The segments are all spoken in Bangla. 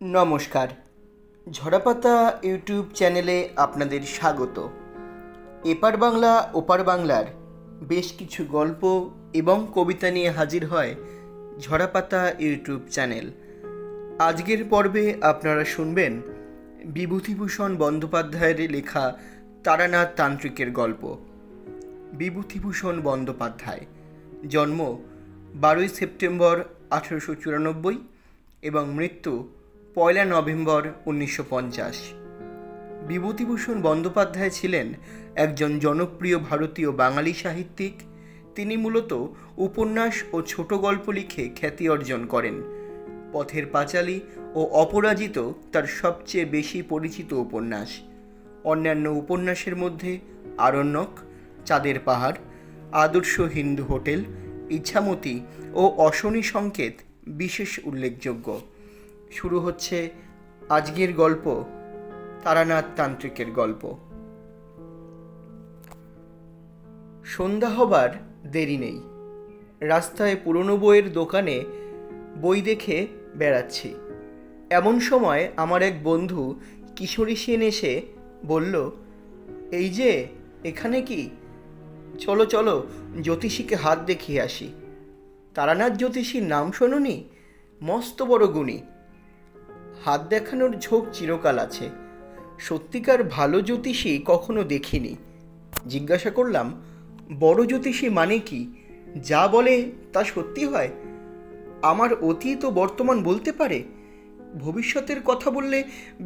নমস্কার। ঝরাপাতা ইউটিউব চ্যানেলে আপনাদের স্বাগত। এপার বাংলা ওপার বাংলার বেশ কিছু গল্প এবং কবিতা নিয়ে হাজির হয় ঝরাপাতা ইউটিউব চ্যানেল। আজকের পর্বে আপনারা শুনবেন বিভূতিভূষণ বন্দ্যোপাধ্যায়ের লেখা তারানাথ তান্ত্রিকের গল্প। বিভূতিভূষণ বন্দ্যোপাধ্যায়, জন্ম 12 সেপ্টেম্বর 1894 এবং মৃত্যু 1 নভেম্বর 1950। বিভূতিভূষণ বন্দ্যোপাধ্যায় ছিলেন একজন জনপ্রিয় ভারতীয় বাঙালি সাহিত্যিক। তিনি মূলত উপন্যাস ও ছোট গল্প লিখে খ্যাতি অর্জন করেন। পথের পাঁচালী ও অপরাজিত তার সবচেয়ে বেশি পরিচিত উপন্যাস। অন্যান্য উপন্যাসের মধ্যে আরণ্যক, চাঁদের পাহাড়, আদর্শ হিন্দু হোটেল, ইচ্ছামতি ও অশনি সংকেত বিশেষ উল্লেখযোগ্য। শুরু হচ্ছে আজকের গল্প, তারানাথ তান্ত্রিকের গল্প। সন্ধ্যা হবার দেরি নেই। রাস্তায় পুরনো বইয়ের দোকানে বই দেখে বেড়াচ্ছি। এমন সময় আমার এক বন্ধু কিশোরী সেন এসে বলল, এই যে এখানে কি, চলো চলো জ্যোতিষীকে হাত দেখিয়ে আসি। তারানাথ জ্যোতিষীর নাম শোনোনি? মস্ত বড় গুণী। হাত দেখানোর ঝোঁক চিরকাল আছে। সত্যিকার ভালো জ্যোতিষী কখনো দেখিনি। জিজ্ঞাসা করলাম, বড় জ্যোতিষী মানে কি? যা বলে তা সত্যি হয়? আমার অতীত ও বর্তমান বলতে পারে, ভবিষ্যতের কথা বললে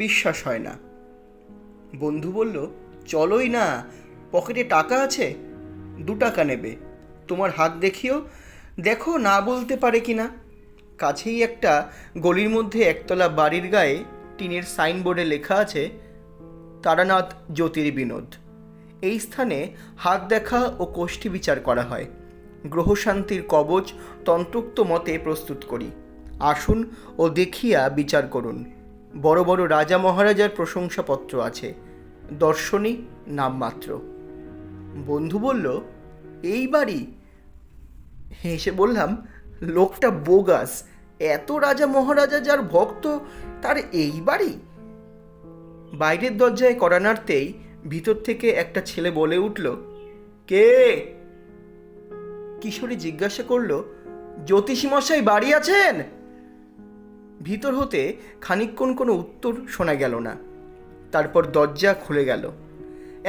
বিশ্বাস হয় না। বন্ধু বলল, চলোই না, পকেটে টাকা আছে, 2 টাকা নেবে। তোমার হাত দেখিও, দেখো না বলতে পারে কিনা। কাছেই একটা গলির মধ্যে একতলা বাড়ির গায়ে টিনের সাইনবোর্ডে লেখা আছে, তারানাথ জ্যোতির্বিনোদ। এই স্থানে হাত দেখা ও কোষ্ঠী বিচার করা হয়। গ্রহশান্তির কবচ তন্ত্রোক্ত মতে প্রস্তুত করি। আসুন ও দেখিয়া বিচার করুন। বড় বড় রাজা মহারাজার প্রশংসাপত্র আছে, দর্শনী নামমাত্র। বন্ধু বলল, এই বাড়ি? হেসে বললাম, লোকটা বোগাস। এত রাজা মহারাজা যার ভক্ত, তার এই বাড়ি? বাইরের দরজায় কড়া নাড়তেই ভিতর থেকে একটা ছেলে বলে উঠল, কে? কিশোরী জিজ্ঞাসা করল, জ্যোতিষী মশাই বাড়ি আছেন? ভিতর হতে খানিকক্ষণ কোনো উত্তর শোনা গেল না। তারপর দরজা খুলে গেল।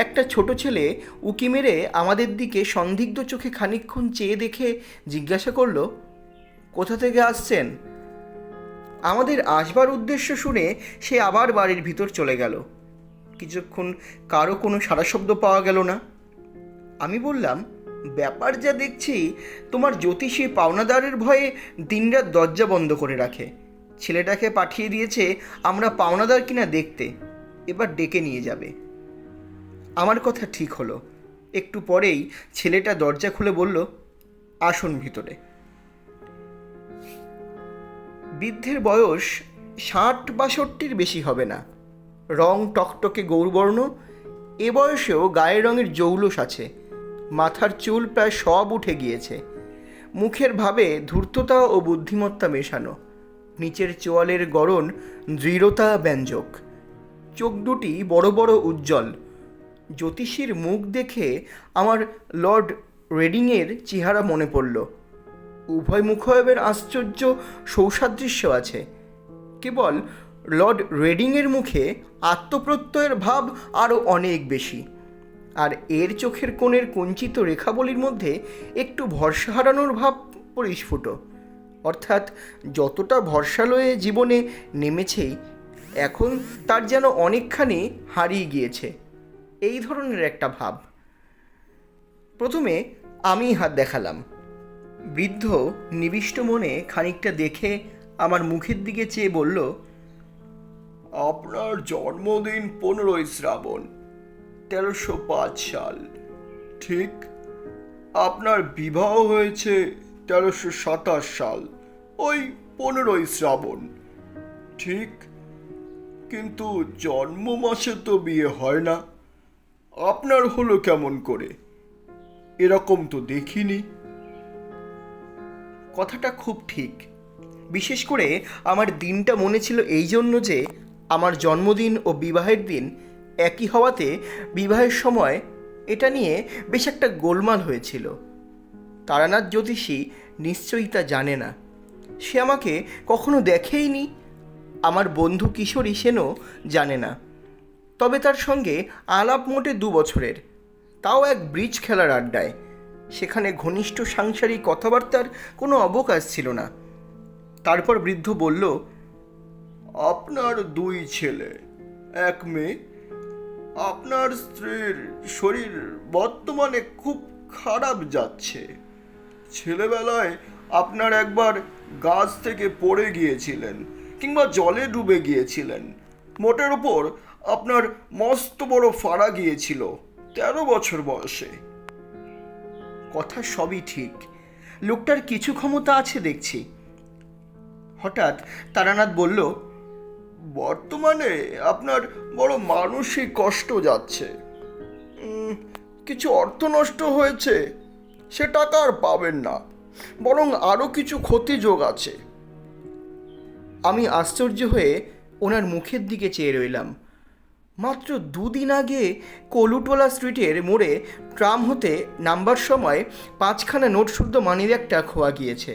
একটা ছোট ছেলে উকি মেরে আমাদের দিকে সন্দিগ্ধ চোখে খানিকক্ষণ চেয়ে দেখে জিজ্ঞাসা করল, কোথা থেকে আসছেন? আমাদের আসবার উদ্দেশ্য শুনে সে আবার বাড়ির ভিতর চলে গেল। কিছুক্ষণ কারো কোনো সাড়া শব্দ পাওয়া গেল না। আমি বললাম, ব্যাপার যা দেখছি, তোমার জ্যোতিষী পাওনাদারের ভয়ে দিনরাত দরজা বন্ধ করে রাখে। ছেলেটাকে পাঠিয়ে দিয়েছে আমরা পাওনাদার কিনা দেখতে, এবার ডেকে নিয়ে যাবে। আমার কথা ঠিক হলো। একটু পরেই ছেলেটা দরজা খুলে বলল, আসুন ভিতরে। বৃদ্ধের বয়স 60-62 বেশি হবে না। রং টকটকে গৌরবর্ণ। এ বয়সেও গায়ের রঙের জৌলুস আছে। মাথার চুল প্রায় সব উঠে গিয়েছে। মুখের ভাবে ধূর্ততা ও বুদ্ধিমত্তা মেশানো। নিচের চোয়ালের গড়ন দৃঢ়তা ব্যঞ্জক। চোখ দুটি বড় বড় উজ্জ্বল। জ্যোতিষীর মুখ দেখে আমার লর্ড রেডিংয়ের চেহারা মনে পড়ল। উভয় মুখাবয়বের আশ্চর্য সৌসাদৃশ্য আছে। কেবল লর্ড রেডিংয়ের মুখে আত্মপ্রত্যয়ের ভাব আরও অনেক বেশি। আর এর চোখের কোণের কুঞ্চিত রেখাবলির মধ্যে একটু ভরসা হারানোর ভাব পরিস্ফুট। অর্থাৎ যতটা ভরসা লয়ে জীবনে নেমেছেই, এখন তার যেন অনেকখানি হারিয়ে গিয়েছে, এই ধরনের একটা ভাব। প্রথমে আমি হাত দেখালাম। বৃদ্ধ নিবিষ্ট মনে খানিকটা দেখে আমার মুখের দিকে চেয়ে বলল, আপনার জন্মদিন 15 শ্রাবণ 1305 সাল, ঠিক? আপনার বিবাহ হয়েছে 1327 সাল, ওই 15 শ্রাবণ, ঠিক? কিন্তু জন্ম মাসে তো বিয়ে হয় না। আপনার হলো কেমন করে? এরকম তো দেখিনি। কথাটা খুব ঠিক। বিশেষ করে আমার দিনটা মনে ছিল এই জন্য যে আমার জন্মদিন ও বিবাহের দিন একই হওয়াতে বিবাহের সময় এটা নিয়ে বেশ একটা গোলমাল হয়েছিল। তারানাথ জ্যোতিষী নিশ্চয়ই তা জানে না। সে আমাকে কখনো দেখেইনি। আমার বন্ধু কিশোরী সেনও জানে না। তবে তার সঙ্গে আলাপ মোটে 2 বছরের, তাও এক ব্রিজ খেলার আড্ডায়। সেখানে ঘনিষ্ঠ সাংসারিক কথাবার্তার কোনো অবকাশ ছিল না। তারপর বৃদ্ধ বলল, আপনার 2 ছেলে, 1 মেয়ে। আপনার স্ত্রীর শরীর বর্তমানে খুব খারাপ যাচ্ছে। ছেলেবেলায় আপনার একবার গাছ থেকে পড়ে গিয়েছিলেন কিংবা জলে ডুবে গিয়েছিলেন। মোটের ওপর আপনার মস্ত বড় ফাড়া গিয়েছিল 13 বছর বয়সে। কথা সবই ঠিক, লোকটার কিছু ক্ষমতা আছে দেখছি। হঠাৎ তারানাথ বলল, বর্তমানে আপনার বড় মানসিক কষ্ট যাচ্ছে। কিছু অর্থ নষ্ট হয়েছে, সে টাকা আর পাবেন না, বরং আরও কিছু ক্ষতি যোগ আছে। আমি আশ্চর্য হয়ে ওনার মুখের দিকে চেয়ে রইলাম। মাত্র 2 দিন আগে কলুটোলা স্ট্রিটের মোড়ে ট্রাম হতে নামবার সময় 5খানা নোট শুদ্ধ মানিব্যাগটা খোয়া গিয়েছে।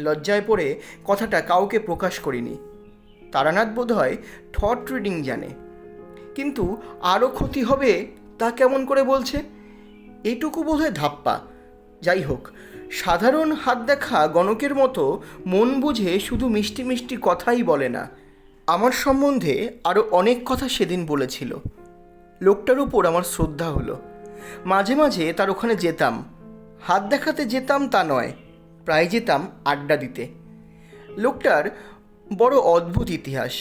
লজ্জায় পড়ে কথাটা কাউকে প্রকাশ করিনি। তারানাথ বোধহয় থট রিডিং জানে, কিন্তু আরও ক্ষতি হবে তা কেমন করে বলছে? এইটুকু বোধহয় ধাপ্পা। যাই হোক, সাধারণ হাত দেখা গণকের মতো মন বুঝে শুধু মিষ্টি মিষ্টি কথাই বলে না। আমার সম্বন্ধে আরও অনেক কথা সেদিন বলেছিল। লোকটার উপর আমার শ্রদ্ধা হলো। মাঝে মাঝে তার ওখানে যেতাম। হাত দেখাতে যেতাম তা নয়, প্রায় যেতাম আড্ডা দিতে। লোকটার বড় অদ্ভুত ইতিহাস।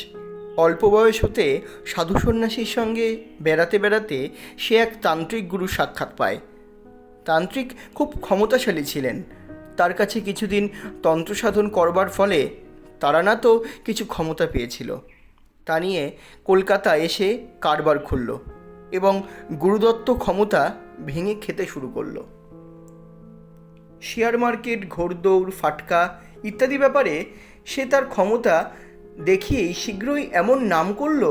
অল্প বয়স হতে সাধু সন্ন্যাসীর সঙ্গে বেড়াতে বেড়াতে সে এক তান্ত্রিক গুরু সাক্ষাৎ পায়। তান্ত্রিক খুব ক্ষমতাশালী ছিলেন। তার কাছে কিছুদিন তন্ত্র সাধন করবার ফলে তারানাথও কিছু ক্ষমতা পেয়েছিল। তা নিয়ে কলকাতা এসে কারবার খুলল এবং গুরুদত্ত ক্ষমতা ভেঙে খেতে শুরু করলো। শেয়ার মার্কেট, ঘোড়দৌড়, ফাটকা ইত্যাদি ব্যাপারে সে তার ক্ষমতা দেখিয়েই শীঘ্রই এমন নাম করল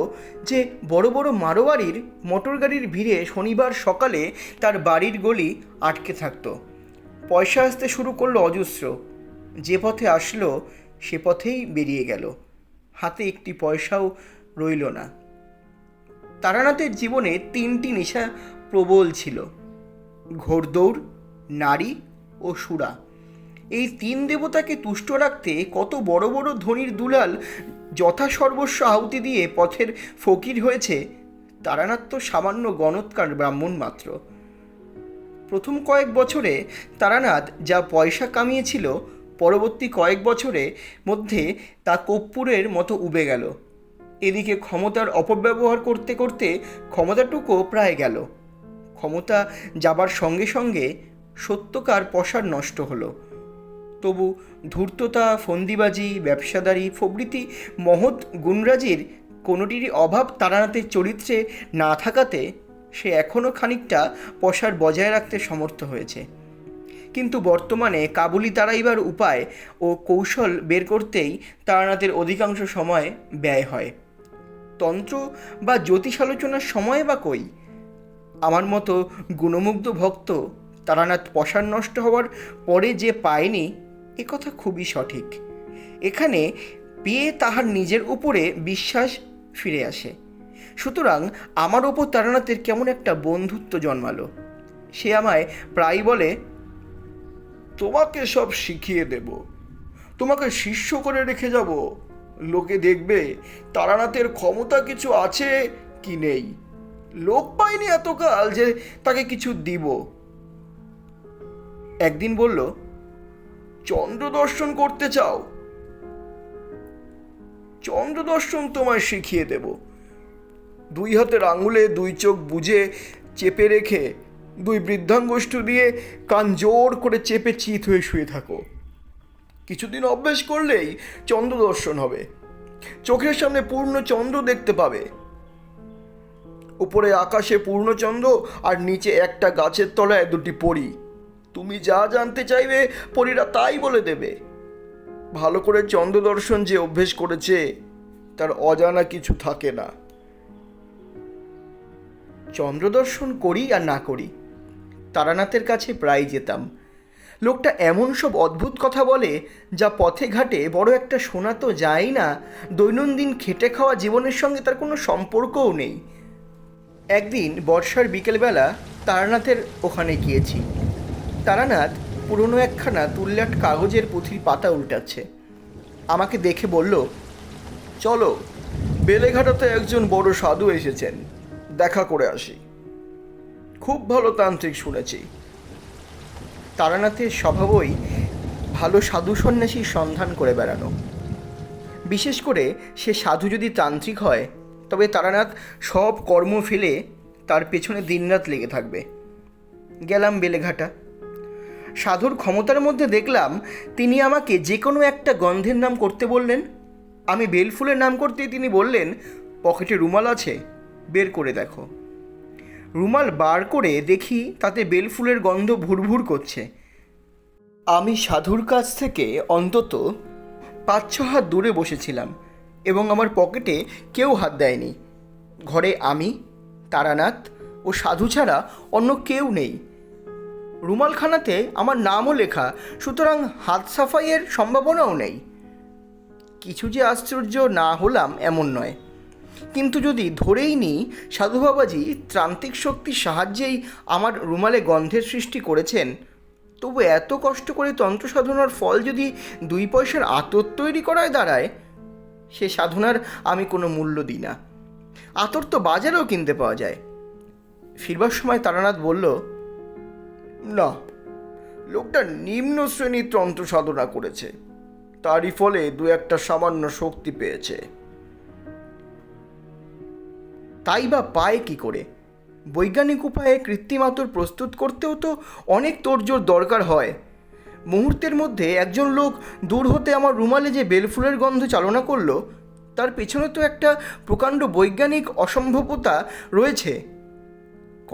যে বড় বড় মারোয়ারির মোটর গাড়ির ভিড়ে শনিবার সকালে তার বাড়ির গলি আটকে থাকতো। পয়সা আসতে শুরু করলো অজস্র। যে পথে আসলো সে পথেই বেরিয়ে গেল, হাতে একটি পয়সাও রইল না। তারানাথের জীবনে 3টি নেশা প্রবল ছিল: ঘোড়দৌড়, নারী ও সুরা। এই 3 দেবতাকে তুষ্ট রাখতে কত বড় বড় ধনীর দুলাল যথাসর্বস্ব আহুতি দিয়ে পথের ফকির হয়েছে। তারানাথ তো সামান্য গণৎকার ব্রাহ্মণ মাত্র। প্রথম কয়েক বছরে তারানাথ যা পয়সা কামিয়েছিল, পরবর্তী কয়েক বছরে মধ্যে তা কর্পূরের মতো উবে গেল। এদিকে ক্ষমতার অপব্যবহার করতে করতে ক্ষমতাটুকুও প্রায় গেল। ক্ষমতা যাবার সঙ্গে সঙ্গে সত্যকার পসার নষ্ট হলো। তবু ধূর্ততা, ফন্দিবাজি, ব্যবসাদারি প্রভৃতি মহৎ গুণরাজির কোনোটিরই অভাব তারানাথের চরিত্রে না থাকাতে সে এখনও খানিকটা পসার বজায় রাখতে সমর্থ হয়েছে। কিন্তু বর্তমানে কাবুলি তাড়াইবার উপায় ও কৌশল বের করতেই তারানাথের অধিকাংশ সময় ব্যয় হয়। তন্ত্র বা জ্যোতিষ আলোচনার সময় বা কই? আমার মতো গুণমুগ্ধ ভক্ত তারানাথ পসার নষ্ট হওয়ার পরে যে পায়নি, এ কথা খুবই সঠিক। এখানে পেয়ে তাহার নিজের উপরে বিশ্বাস ফিরে আসে। সুতরাং আমার ওপর তারানাথের কেমন একটা বন্ধুত্ব জন্মালো। সে আমায় প্রায় বলে, তোমাকে সব শিখিয়ে দেব, তোমাকে শিষ্য করে রেখে যাব। লোকে দেখবে তারানাথের ক্ষমতা কিছু আছে কি নেই। লোক পাইনি এতকাল যে তাকে কিছু দিব। একদিন বলল, চন্দ্র দর্শন করতে চাও? চন্দ্র দর্শন তোমায় শিখিয়ে দেব। 2 হাতের আঙুলে 2 চোখ বুজে চেপে রেখে 2 বৃদ্ধাঙ্গুষ্ঠ দিয়ে কান জোর করে চেপে চিত হয়ে শুয়ে থাকো। কিছুদিন অভ্যেস করলেই চন্দ্র দর্শন হবে। চোখের সামনে পূর্ণ চন্দ্র দেখতে পাবে। উপরে আকাশে পূর্ণচন্দ্র আর নিচে একটা গাছের তলায় 2টি পরী। তুমি যা জানতে চাইবে পরীরা তাই বলে দেবে। ভালো করে চন্দ্রদর্শন যে অভ্যেস করেছে তার অজানা কিছু থাকে না। চন্দ্রদর্শন করি আর না করি, তারানাথের কাছে প্রায় যেতাম। লোকটা এমন সব অদ্ভুত কথা বলে যা পথে ঘাটে বড় একটা শোনা তো যায় না, দৈনন্দিন খেটে খাওয়া জীবনের সঙ্গে তার কোনো সম্পর্কও নেই। একদিন বর্ষার বিকেলবেলা তারানাথের ওখানে গিয়েছি। তারানাথ পুরনো একখানা তুল্লাট কাগজের পুঁথির পাতা উল্টাচ্ছে। আমাকে দেখে বলল, চলো, বেলেঘাটাতে একজন বড় সাধু এসেছেন, দেখা করে আসি। খুব ভালো তান্ত্রিক শুনেছি। তারানাথের স্বভাবই ভালো সাধু সন্ন্যাসীর সন্ধান করে বেড়ানো। বিশেষ করে সে সাধু যদি তান্ত্রিক হয় তবে তারানাথ সব কর্ম ফেলে তার পেছনে দিনরাত লেগে থাকবে। গেলাম বেলেঘাটা। সাধুর ক্ষমতার মধ্যে দেখলাম তিনি আমাকে যে কোনো একটা গন্ধের নাম করতে বললেন। আমি বেলফুলের নাম করতেই তিনি বললেন, পকেটে রুমাল আছে, বের করে দেখো। রুমাল বার করে দেখি তাতে বেলফুলের গন্ধ ভুরভুর করছে। আমি সাধুর কাছ থেকে অন্তত 5-6 হাত দূরে বসেছিলাম এবং আমার পকেটে কেউ হাত দেয়নি। ঘরে আমি, তারানাথ ও সাধু ছাড়া অন্য কেউ নেই। রুমালখানাতে আমার নামও লেখা, সুতরাং হাত সাফাইয়ের সম্ভাবনাও নেই। কিছু যে আশ্চর্য না হলাম এমন নয়, কিন্তু যদি ধরেই নিই সাধু বাবাজি ত্রান্তিক শক্তির সাহায্যেই আমার রুমালে গন্ধের সৃষ্টি করেছেন, তবু এত কষ্ট করে তন্ত্র সাধনার ফল যদি 2 পয়সার আতর তৈরি করায় দাঁড়ায়, সে সাধনার আমি কোনো মূল্য দিই না। আতর তো বাজারেও কিনতে পাওয়া যায়। ফিরবার সময় তারানাথ বলল, না, লোকটা নিম্ন শ্রেণীর তন্ত্র সাধনা করেছে, তারই ফলে 2-1টা সামান্য শক্তি পেয়েছে। তাই বা পায় কি করে? বৈজ্ঞানিক উপায়ে কৃত্রিম আতর প্রস্তুত করতেও তো অনেক তোড়জোড় দরকার হয়। মুহূর্তের মধ্যে একজন লোক দূর হতে আমার রুমালে যে বেলফুলের গন্ধ চালনা করলো, তার পেছনে তো একটা প্রকাণ্ড বৈজ্ঞানিক অসম্ভবতা রয়েছে।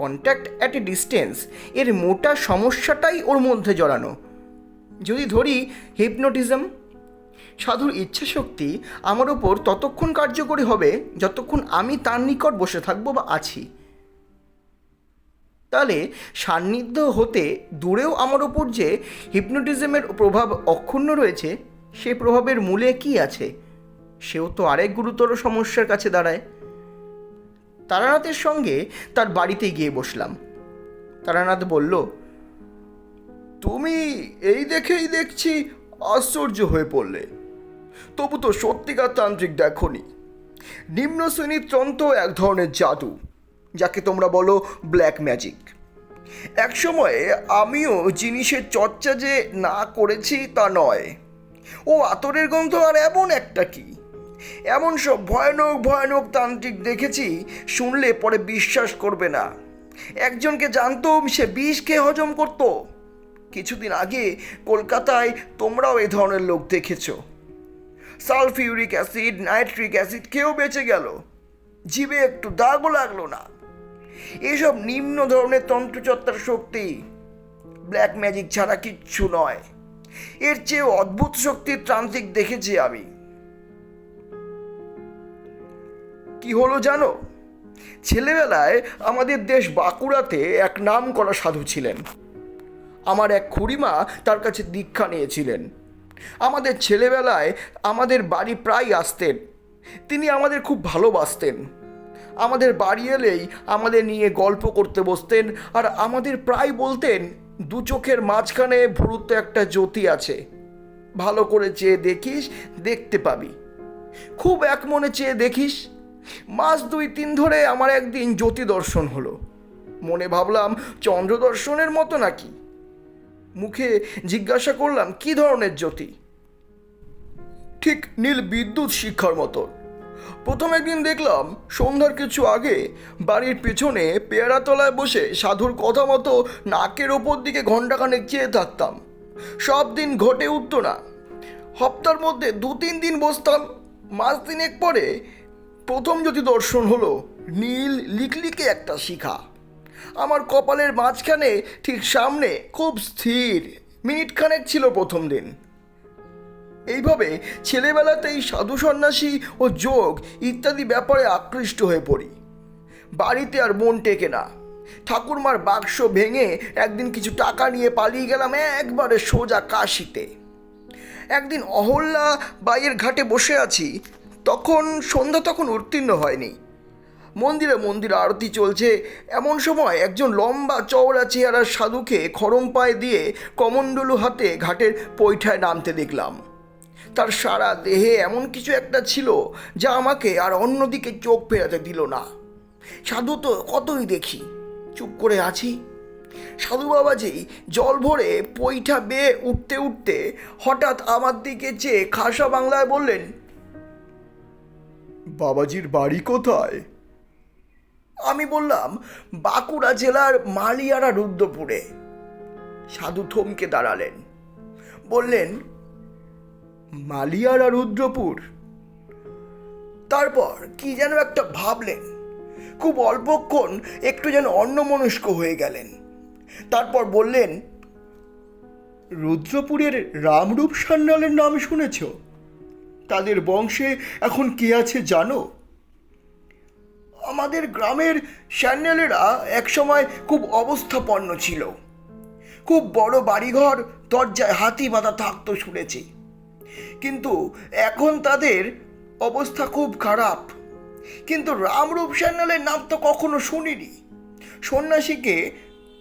কন্ট্যাক্ট অ্যাট এ ডিস্টেন্স এর মোটা সমস্যাটাই ওর মধ্যে জড়ানো। যদি ধরি হিপনোটিজম, সাধুর ইচ্ছাশক্তি আমার ওপর ততক্ষণ কার্যকরী হবে যতক্ষণ আমি তার নিকট বসে থাকবো বা আছি। তাহলে সান্নিধ্য হতে দূরেও আমার ওপর যে হিপনোটিজমের প্রভাব অক্ষুণ্ণ রয়েছে, সে প্রভাবের মূলে কি আছে? সেও তো আরেক গুরুতর সমস্যার কাছে দাঁড়ায়। তারানাথের সঙ্গে তার বাড়িতে গিয়ে বসলাম। তারানাথ বলল, তুমি এই দেখেই দেখছি আশ্চর্য হয়ে পড়লে। তবু তো সত্যিকার তান্ত্রিক দেখোনি। নিম্ন শ্রেণীর তন্ত্র এক ধরনের জাদু, যাকে তোমরা বলো ব্ল্যাক ম্যাজিক। একসময়ে আমিও জিনিসের চর্চা যে না করেছি তা নয়। ও আতরের গন্ধ আর এমন একটা কি, এমন সব ভয়ানক ভয়ানক তান্ত্রিক দেখেছি, শুনলে পরে বিশ্বাস করবে না। একজনকে জানতাম, সে বিষ খেয়ে হজম করত। কিছুদিন আগে কলকাতায় তোমরাও এই ধরনের লোক দেখেছ। সালফিউরিক অ্যাসিড, নাইট্রিক অ্যাসিড খেয়েও বেঁচে গেল, জিভে একটু দাগও লাগলো না। এসব নিম্ন ধরনের তন্ত্রচর্চার শক্তি, ব্ল্যাক ম্যাজিক ছাড়া কিচ্ছু নয়। এর চেয়ে অদ্ভুত শক্তির তান্ত্রিক দেখেছি আমি। কি হলো জানো? ছেলেবেলায় আমাদের দেশ বাঁকুড়াতে এক নাম করা সাধু ছিলেন। আমার এক খুড়িমা তার কাছে দীক্ষা নিয়েছিলেন। আমাদের ছেলেবেলায় আমাদের বাড়ি প্রায় আসতেন। তিনি আমাদের খুব ভালোবাসতেন। আমাদের বাড়ি এলেই আমাদের নিয়ে গল্প করতে বসতেন, আর আমাদের প্রায় বলতেন, 2 চোখের মাঝখানে ভুরুতে একটা জ্যোতি আছে, ভালো করে চেয়ে দেখিস, দেখতে পাবি। খুব এক মনে চেয়ে দেখিস। মাস 2-3 ধরে আমার একদিন জ্যোতি দর্শন হলো। মনে ভাবলাম চন্দ্র দর্শনের মতো নাকি। মুখে জিজ্ঞাসা করলাম, কি ধরনের জ্যোতি? ঠিক নীল বিদ্যুৎ শিক্ষার মতো। প্রথম একদিন দেখলাম সন্ধ্যার কিছু আগে বাড়ির পেছনে পেয়ারাতলায় বসে সাধুর কথা মতো নাকের ওপর দিকে ঘণ্টাখানেক চেয়ে থাকতাম। সব দিন ঘটে উঠত না। হপ্তার মধ্যে 2-3 দিন বসতাম। মাস 3 পরে প্রথম জ্যোতি দর্শন হলো। নীল লিকলিকে একটা শিখা আমার কপালের মাঝখানে ঠিক সামনে, খুব স্থির। মিনিটখানেক ছিল প্রথম দিন। এইভাবে ছেলেবেলাতেই সাধু সন্ন্যাসী ও যোগ ইত্যাদি ব্যাপারে আকৃষ্ট হয়ে পড়ি। বাড়িতে আর মন টেকে না। ঠাকুরমার বাক্স ভেঙে একদিন কিছু টাকা নিয়ে পালিয়ে গেলাম একবারে সোজা কাশিতে। একদিন অহল্যা বাইয়ের ঘাটে বসে আছি, সন্ধ্যা তখন উত্তীর্ণ হয়নি। মন্দিরে আরতি চলছে। এমন সময় একজন লম্বা চওড়া চেহারার সাধুকে খড়ম পায়ে দিয়ে কমণ্ডলু হাতে ঘাটের পৈঠায় নামতে দেখলাম। তার সারা দেহে এমন কিছু একটা ছিল যা আমাকে আর অন্যদিকে চোখ ফেরাতে দিল না। সাধু তো কতই দেখি, চুপ করে আছি। সাধু বাবাজি জল ভরে পৈঠা বেয়ে উঠতে উঠতে হঠাৎ আমার দিকে চেয়ে খাসা বাংলায় বললেন, বাবাজির বাড়ি কোথায়? আমি বললাম, বাঁকুড়া জেলার মালিয়ারা রুদ্রপুরে। সাধু থমকে দাঁড়ালেন, বললেন, মালিয়ারা রুদ্রপুর? তারপর কি যেন একটা ভাবলেন। খুব অল্পক্ষণ একটু যেন অন্যমনস্ক হয়ে গেলেন। তারপর বললেন, রুদ্রপুরের রামরূপ সান্যালের নাম শুনেছ? তাদের বংশে এখন কে আছে জানো? আমাদের গ্রামের সান্যালেরা একসময় খুব অবস্থাপন্ন ছিল। খুব বড় বাড়িঘর, দরজায় হাতি বাঁধা থাকতো শুনেছি। কিন্তু এখন তাদের অবস্থা খুব খারাপ। কিন্তু রামরূপ সান্যালের নাম তো কখনো শুনিনি। সন্ন্যাসীকে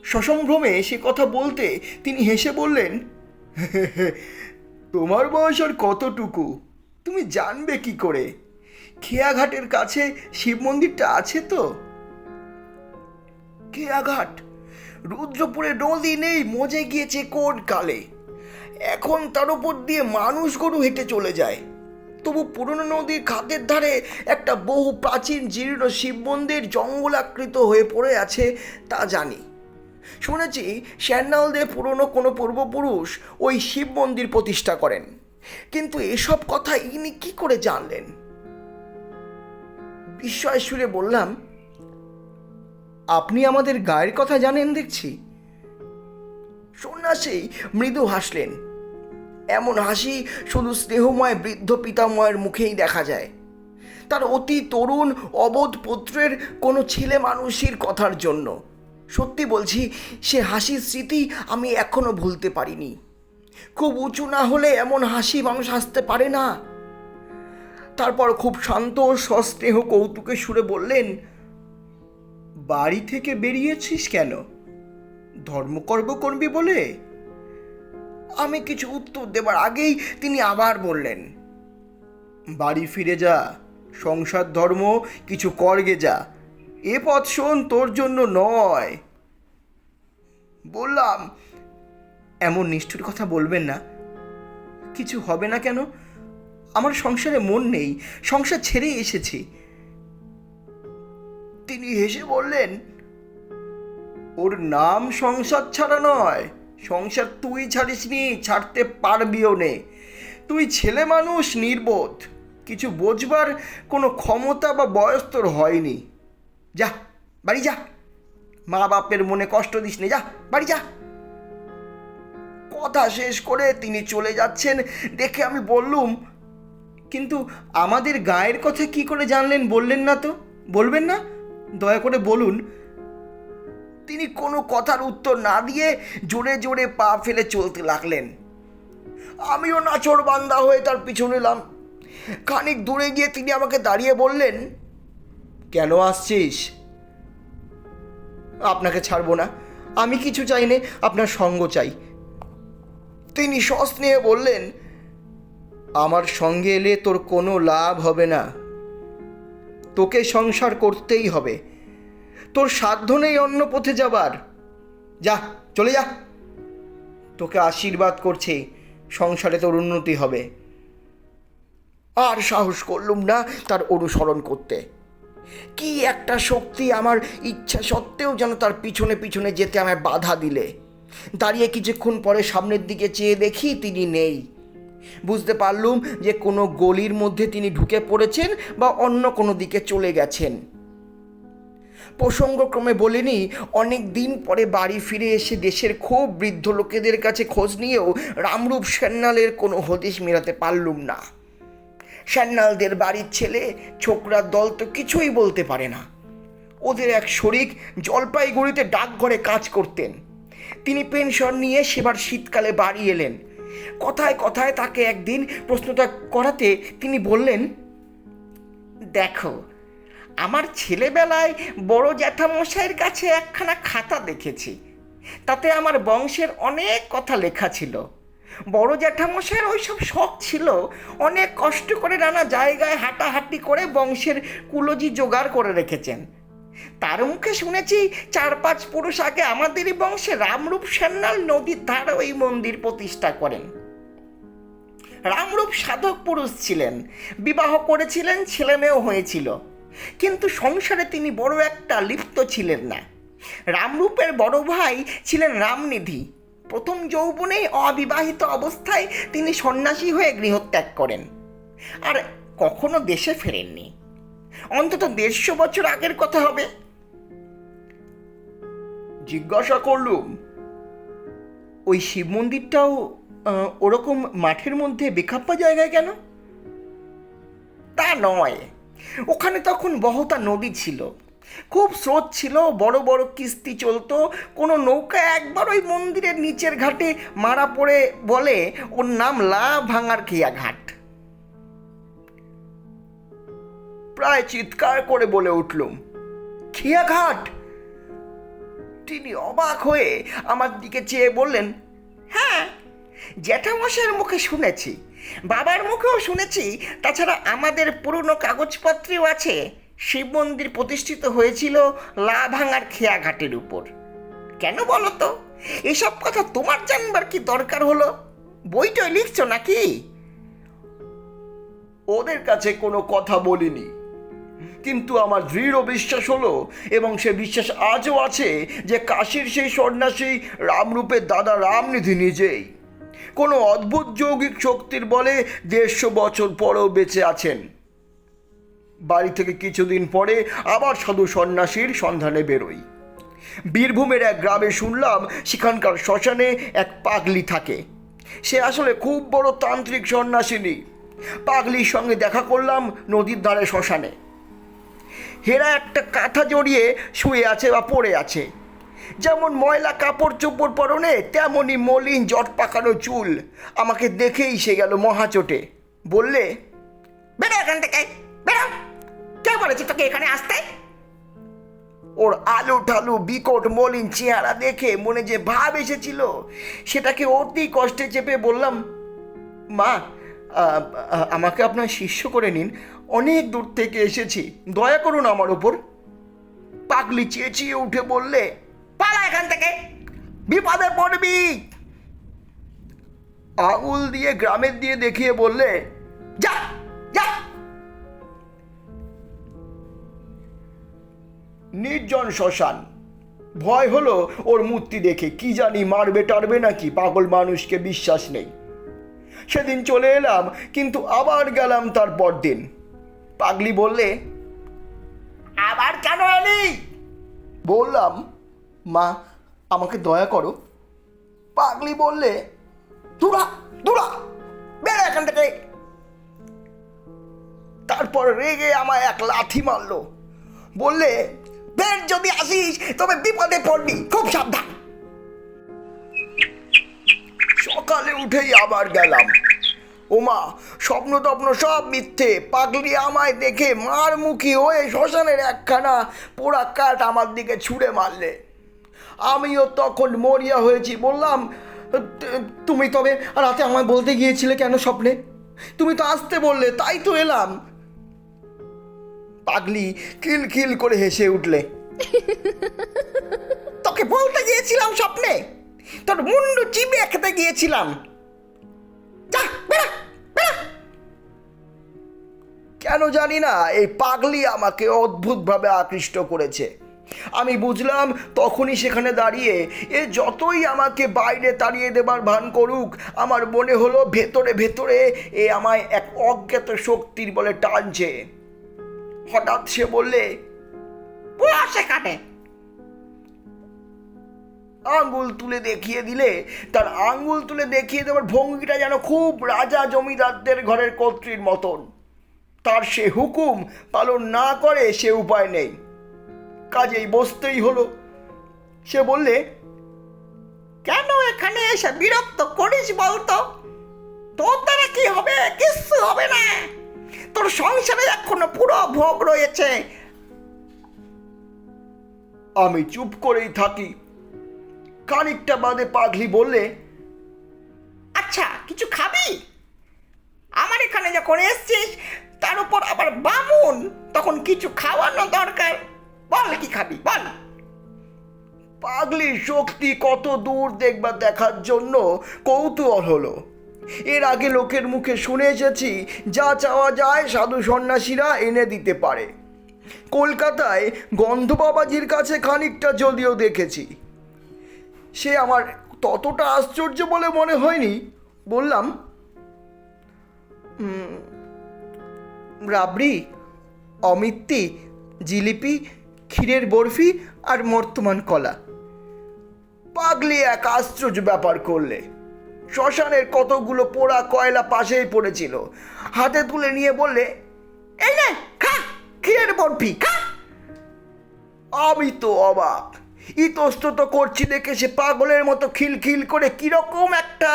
সসম্ভ্রমে সে কথা বলতে তিনি হেসে বললেন, তোমার বয়স আর কতটুকু, তুমি জানবে কি করে? খেয়াঘাটের কাছে শিব মন্দিরটা আছে তো। খেয়াঘাট? রুদ্রপুরে নদী নেই, মজে গিয়েছে কোন কালে। এখন তার উপর দিয়ে মানুষ গরু হেঁটে চলে যায়। তবু পুরনো নদীর খাতের ধারে একটা বহু প্রাচীন জীর্ণ শিব মন্দির জঙ্গলাকৃত হয়ে পড়ে আছে, তা জানি। শুনেছি সান্যালদের পুরনো কোনো পূর্বপুরুষ ওই শিব মন্দির প্রতিষ্ঠা করেন। কিন্তু এসব কথা ইনি কি করে জানলেন? বিস্ময় সুরে বললাম, আপনি আমাদের গায়ের কথা জানেন দেখছি। সন্ন্যাসী মৃদু হাসলেন। এমন হাসি শুধু স্নেহময় বৃদ্ধ পিতামহের মুখেই দেখা যায়। তার অতি তরুণ অবোধ পুত্রের কোনো ছেলে মানুষের কথার জন্য। সত্যি বলছি, সে হাসির স্মৃতি আমি এখনো ভুলতে পারিনি। খুব উঁচু না হলে এমন হাসি মানুষ হাসতে পারে না। তারপর খুব শান্ত সস্নেহ কৌতুকে সুরে বললেন, বাড়ি থেকে বেরিয়েছিস কেন? ধর্মকর্ম করবি বলে? আমি কিছু উত্তর দেবার আগেই তিনি আবার বললেন, বাড়ি ফিরে যা, সংসার ধর্ম কিছু করগে যা, এ পথ শোন তোর জন্য নয়। বললাম, এমন নিষ্ঠুর কথা বলবেন না। কিছু হবে না কেন? আমার সংসারে মন নেই, সংসার ছেড়েই এসেছি। তিনি হেসে বললেন, ওর নাম সংসার ছাড়া নয়। সংসার তুই ছাড়িসনি, ছাড়তে পারবিও নে। তুই ছেলে মানুষ, নির্বোধ, কিছু বোঝবার কোনো ক্ষমতা বা বয়স তোর হয়নি। যা বাড়ি যা, মা বাপের মনে কষ্ট দিস নে, যা বাড়ি যা। কথা শেষ করে তিনি চলে যাচ্ছেন দেখে আমি বললুম, কিন্তু আমাদের গায়ের কথা কি করে জানলেন বললেন না তো? বলবেন না? দয়া করে বলুন। তিনি কোনো কথার উত্তর না দিয়ে জোরে জোরে পা ফেলে চলতে লাগলেন। আমিও নাছোড় বান্দা হয়ে তার পিছু নিলাম। খানিক দূরে গিয়ে তিনি আমাকে দাঁড়িয়ে বললেন, কেন আসছিস? আপনাকে ছাড়বো না। আমি কিছু চাই নে, আপনার সঙ্গ চাই। তিনি সস্নেহে বললেন, আমার সঙ্গে এলে তোর কোনো লাভ হবে না। তোকে সংসার করতেই হবে। তোর সাধ্য নেই অন্য পথে যাবার। যা, চলে যা। তোকে আশীর্বাদ করছি, সংসারে তোর উন্নতি হবে। আর সাহস করলুম না তার অনুসরণ করতে। কি একটা শক্তি আমার ইচ্ছা সত্ত্বেও যেন তার পিছনে পিছনে যেতে আমায় বাধা দিলে। দাঁড়িয়ে কিছুক্ষণ পরে সামনের দিকে চেয়ে দেখি তিনি নেই। বুঝতে পারলুম যে কোনো গলির মধ্যে তিনি ঢুকে পড়েছেন বা অন্য কোনো দিকে চলে গেছেন। প্রসঙ্গক্রমে বলিনি, অনেক দিন পরে বাড়ি ফিরে এসে দেশের খুব বৃদ্ধ লোকেদের কাছে খোঁজ নিয়েও রামরূপ সান্যালের কোনো হদিশ মেলাতে পারলুম না। সান্যালদের বাড়ির ছেলে ছোকরার দল তো কিছুই বলতে পারে না। ওদের এক শরিক জলপাইগুড়িতে ডাকঘরে কাজ করতেন। তিনি পেনশন নিয়ে সেবার শীতকালে বাড়ি এলেন। কথায় কথায় তাকে একদিন প্রশ্নটা করাতে তিনি বললেন, দেখো, আমার ছেলেবেলায় বড় জ্যাঠামশাইয়ের কাছে একখানা খাতা দেখেছি। তাতে আমার বংশের অনেক কথা লেখা ছিল। বড় জ্যাঠামশাইয়ের ওইসব শখ ছিল, অনেক কষ্ট করে নানা জায়গায় হাঁটাহাঁটি করে বংশের কুলজি জোগাড় করে রেখেছেন। তার মুখে শুনেছি 4-5 পুরুষ আগে আমাদেরই বংশে রামরূপ সান্যাল নদীর ধারে ওই মন্দির প্রতিষ্ঠা করেন। রামরূপ সাধক পুরুষ ছিলেন, বিবাহ করেছিলেন, ছেলেমেয়েও হয়েছিল, কিন্তু সংসারে তিনি বড় একটা লিপ্ত ছিলেন না। রামরূপের বড় ভাই ছিলেন রামনিধি। প্রথম যৌবনেই অবিবাহিত অবস্থায় তিনি সন্ন্যাসী হয়ে গৃহত্যাগ করেন, আর কখনো দেশে ফেরেননি। অন্তত 150 বছর আগের কথা হবে। জিজ্ঞাসা করলুম, ওই শিব মন্দিরটাও ওরকম মাঠের মধ্যে বেখাপ্পা জায়গায় কেন? তা নয়, ওখানে তখন বহতা নদী ছিল, খুব স্রোত ছিল, বড় বড় কিস্তি চলতো। কোনো নৌকা একবার ওই মন্দিরের নিচের ঘাটে মারা পড়ে বলে ওর নাম লা ভাঙার খেয়া ঘাট। প্রায় চিৎকার করে বলে উঠলুম, খেয়া ঘাট? তিনি অবাক হয়ে আমার দিকে চেয়ে বললেন, হ্যাঁ, জ্যাঠামশাইয়ের মুখে শুনেছি, বাবার মুখেও শুনেছি, তাছাড়া আমাদের পুরনো কাগজপত্রেও আছে শিব মন্দির প্রতিষ্ঠিত হয়েছিল লা ভাঙার খেয়া ঘাটের উপর। কেন বলো তো? এসব কথা তোমার জানবার কি দরকার হলো? বইটাই লিখছো নাকি? ওদের কাছে কোনো কথা বলিনি, কিন্তু আমার দৃঢ় বিশ্বাস হলো, এবং সে বিশ্বাস আজও আছে, যে কাশীর সেই সন্ন্যাসী রামরূপের দাদা রামনিধি নিজেই কোনো অদ্ভুত যৌগিক শক্তির বলে 150 বছর পরেও বেঁচে আছেন। বাড়ি থেকে কিছুদিন পরে আবার সাধু সন্ন্যাসীর সন্ধানে বেরোই। বীরভূমের এক গ্রামে শুনলাম সেখানকার শ্মশানে এক পাগলি থাকে। সে আসলে খুব বড় তান্ত্রিক সন্ন্যাসিনী। পাগলির সঙ্গে দেখা করলাম নদীর ধারে শ্মশানে। হেরা একটা কাঁথা জড়িয়ে শুয়ে আছে বা পড়ে আছে। যেমন ময়লা কাপড় চোপড় পরনে, তেমনই মলিন জট পাকানো চুল। আমাকে দেখেই সে গেল মহাচোটে। বললে, বেরো এখান থেকে, বেরো, কে বলেছে তোকে এখানে আসতে? ওর আলু ঠালু বিকট মলিন চেহারা দেখে মনে যে ভাব এসেছিল, সেটাকে অতি কষ্টে চেপে বললাম, মা, আমাকে আপনার শিষ্য করে নিন, অনেক দূর থেকে এসেছি, দয়া করুন আমার ওপর। পাগলি চেঁচিয়ে উঠে বললে, পালা এখান থেকে, বিপদে পড়বি। আঙুল দিয়ে গ্রামের দিয়ে দেখিয়ে বললে, যা যা। নির্জন শ্মশান। ভয় হলো ওর মূর্তি দেখে, কি জানি মারবে টারবে নাকি, পাগল মানুষকে বিশ্বাস নেই। সেদিন চলে এলাম, কিন্তু আবার গেলাম তার পরদিন। পাগলি বললে, আবার কেন এলি? বললাম, মা, আমাকে দয়া করো। পাগলি বললে, দূরা দূরা, বেরো এখান থেকে। তারপর রেগে আমায় এক লাথি মারলো। বললে, বের যদি আসিস তবে বিপদে পড়বি, খুব সাবধান। সকালে উঠেই আবার গেলাম। ওমা, স্বপ্ন টপ্ন সব মিথ্যে। পাগলি আমায় দেখে মারমুখী হয়ে শ্মশানের একখানা পোড়া কাঠ আমার দিকে ছুঁড়ে মারলে। আমিও তখন মরিয়া হয়েছি। বললাম, তুমি তবে রাতে আমায় বলতে গিয়েছিলে কেন স্বপ্নে? তুমি তো আসতে বললে, তাই তো এলাম। পাগলি খিলখিল করে হেসে উঠলে। তোকে বলতে গিয়েছিলাম স্বপ্নে? তোর মুন্ডু চিবিয়ে খেতে গিয়েছিলাম। যা, বেরা বেরা। কেন জানি না, এই পাগলি আমাকে অদ্ভুতভাবে আকৃষ্ট করেছে। আমি বুঝলাম তখনই সেখানে দাঁড়িয়ে, এ যতই আমাকে বাইরে তাড়িয়ে দেবার ভান করুক, আমার মনে হলো ভেতরে ভেতরে এ আমায় এক অজ্ঞাত শক্তির বলে টানছে। হঠাৎ সে বললে, বস। সেখানে? আঙ্গুল তুলে দেখিয়ে দিলে তার আঙ্গুল তুলে দেখিয়ে দেওয়ার ভঙ্গিটা যেন খুব রাজা জমিদারদের ঘরের কর্ত্রীর মতন। তার সে হুকুম পালন না করে সে উপায় নেই, কাজেই বসতেই হলো। সে বললে, কেন এখানে এসে বিরক্ত করিস বলতো? তোর দ্বারা কি হবে? কিচ্ছু হবে না। তোর সংসারে এখনো পুরো ভোগ রয়েছে। আমি চুপ করেই থাকি। খানিকটা বাদে পাগলি বললে, আচ্ছা, কিছু খাবি? আমার এখানে যখন এসছিস, তার উপর আবার বামুন, তখন কিছু খাওয়ানো দরকার। বল, কি খাবি বল। পাগলির শক্তি কত দূর দেখবার দেখার জন্য কৌতূহল হলো। এর আগে লোকের মুখে শুনে এসেছি, যা চাওয়া যায় সাধু সন্ন্যাসীরা এনে দিতে পারে। কলকাতায় গন্ধ বাবাজির কাছে খানিকটা যদিও দেখেছি, সে আমার ততটা আশ্চর্য বলে মনে হয়নি। বললাম, রাবড়ি, অমিত্তি, জিলিপি, ক্ষীরের বরফি আর বর্তমান কলা। পাগলি এক আশ্চর্য ব্যাপার করলে। শ্মশানের কতগুলো পোড়া কয়লা পাশেই পড়েছিল, হাতে তুলে নিয়ে বললে, এই নে, খা ক্ষীরের বরফি, খা। আমি তো অবাক। ইতস্তত করছি দেখে সে পাগলের মতো খিলখিল করে কিরকম একটা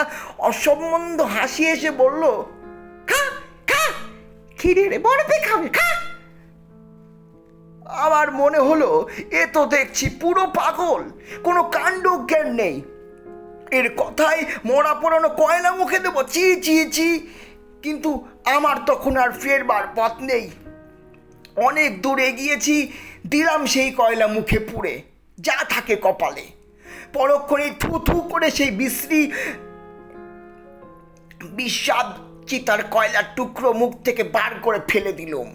অসম্বন্ধ হাসি এসে বলল, খা খা, ক্ষীরের বরফি খাবে, খা। আমার মনে হলো এ তো দেখছি পুরো পাগল, কোনো কাণ্ড জ্ঞান নেই। এর কথায় মরা পুরনো কয়লা মুখে দেবো, চি চি চি। কিন্তু আমার তখন আর ফেরবার পথ নেই। অনেক দূর এগিয়েছি, দিলাম সেই কয়লা মুখে পুড়ে, যা থাকে কপালে। পরক্ষণে থু থু করে সেই বিশ্রী বিস্বাদ চিতার কয়লার টুকরো মুখ থেকে বার করে ফেলে দিলুম।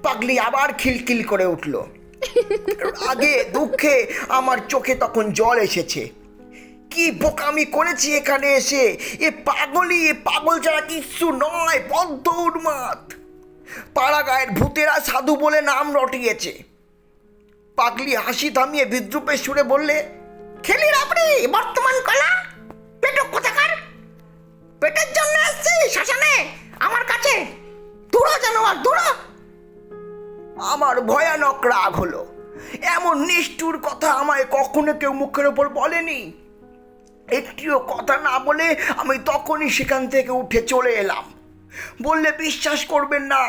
পাগলি আবার খিলখিল করে উঠল। আগে দুঃখে আমার চোখে তখন জল এসেছে। কি বোকামি করেছি এখানে এসে। এ পাগল ছাড়া কিচ্ছু নয়, বদ্ধ উন্মাদ। পাড়া গায়ের ভূতেরা সাধু বলে নাম রটিয়েছে। পাগলি হাসি থামিয়ে বিদ্রুপের সুরে বললে, খেলি রাবড়ি, বর্তমান কলা, পেটক কোথাকার। পেটের জন্য এসছি শ্মশানে আমার কাছে? দূরা যেন, আর দূরা। আমার ভয়ানক রাগ হলো। এমন নিষ্ঠুর কথা আমায় কখনো কেউ মুখের ওপর বলেনি। একটিও কথা না বলে আমি তখনই সেখান থেকে উঠে চলে এলাম। বললে বিশ্বাস করবেন না,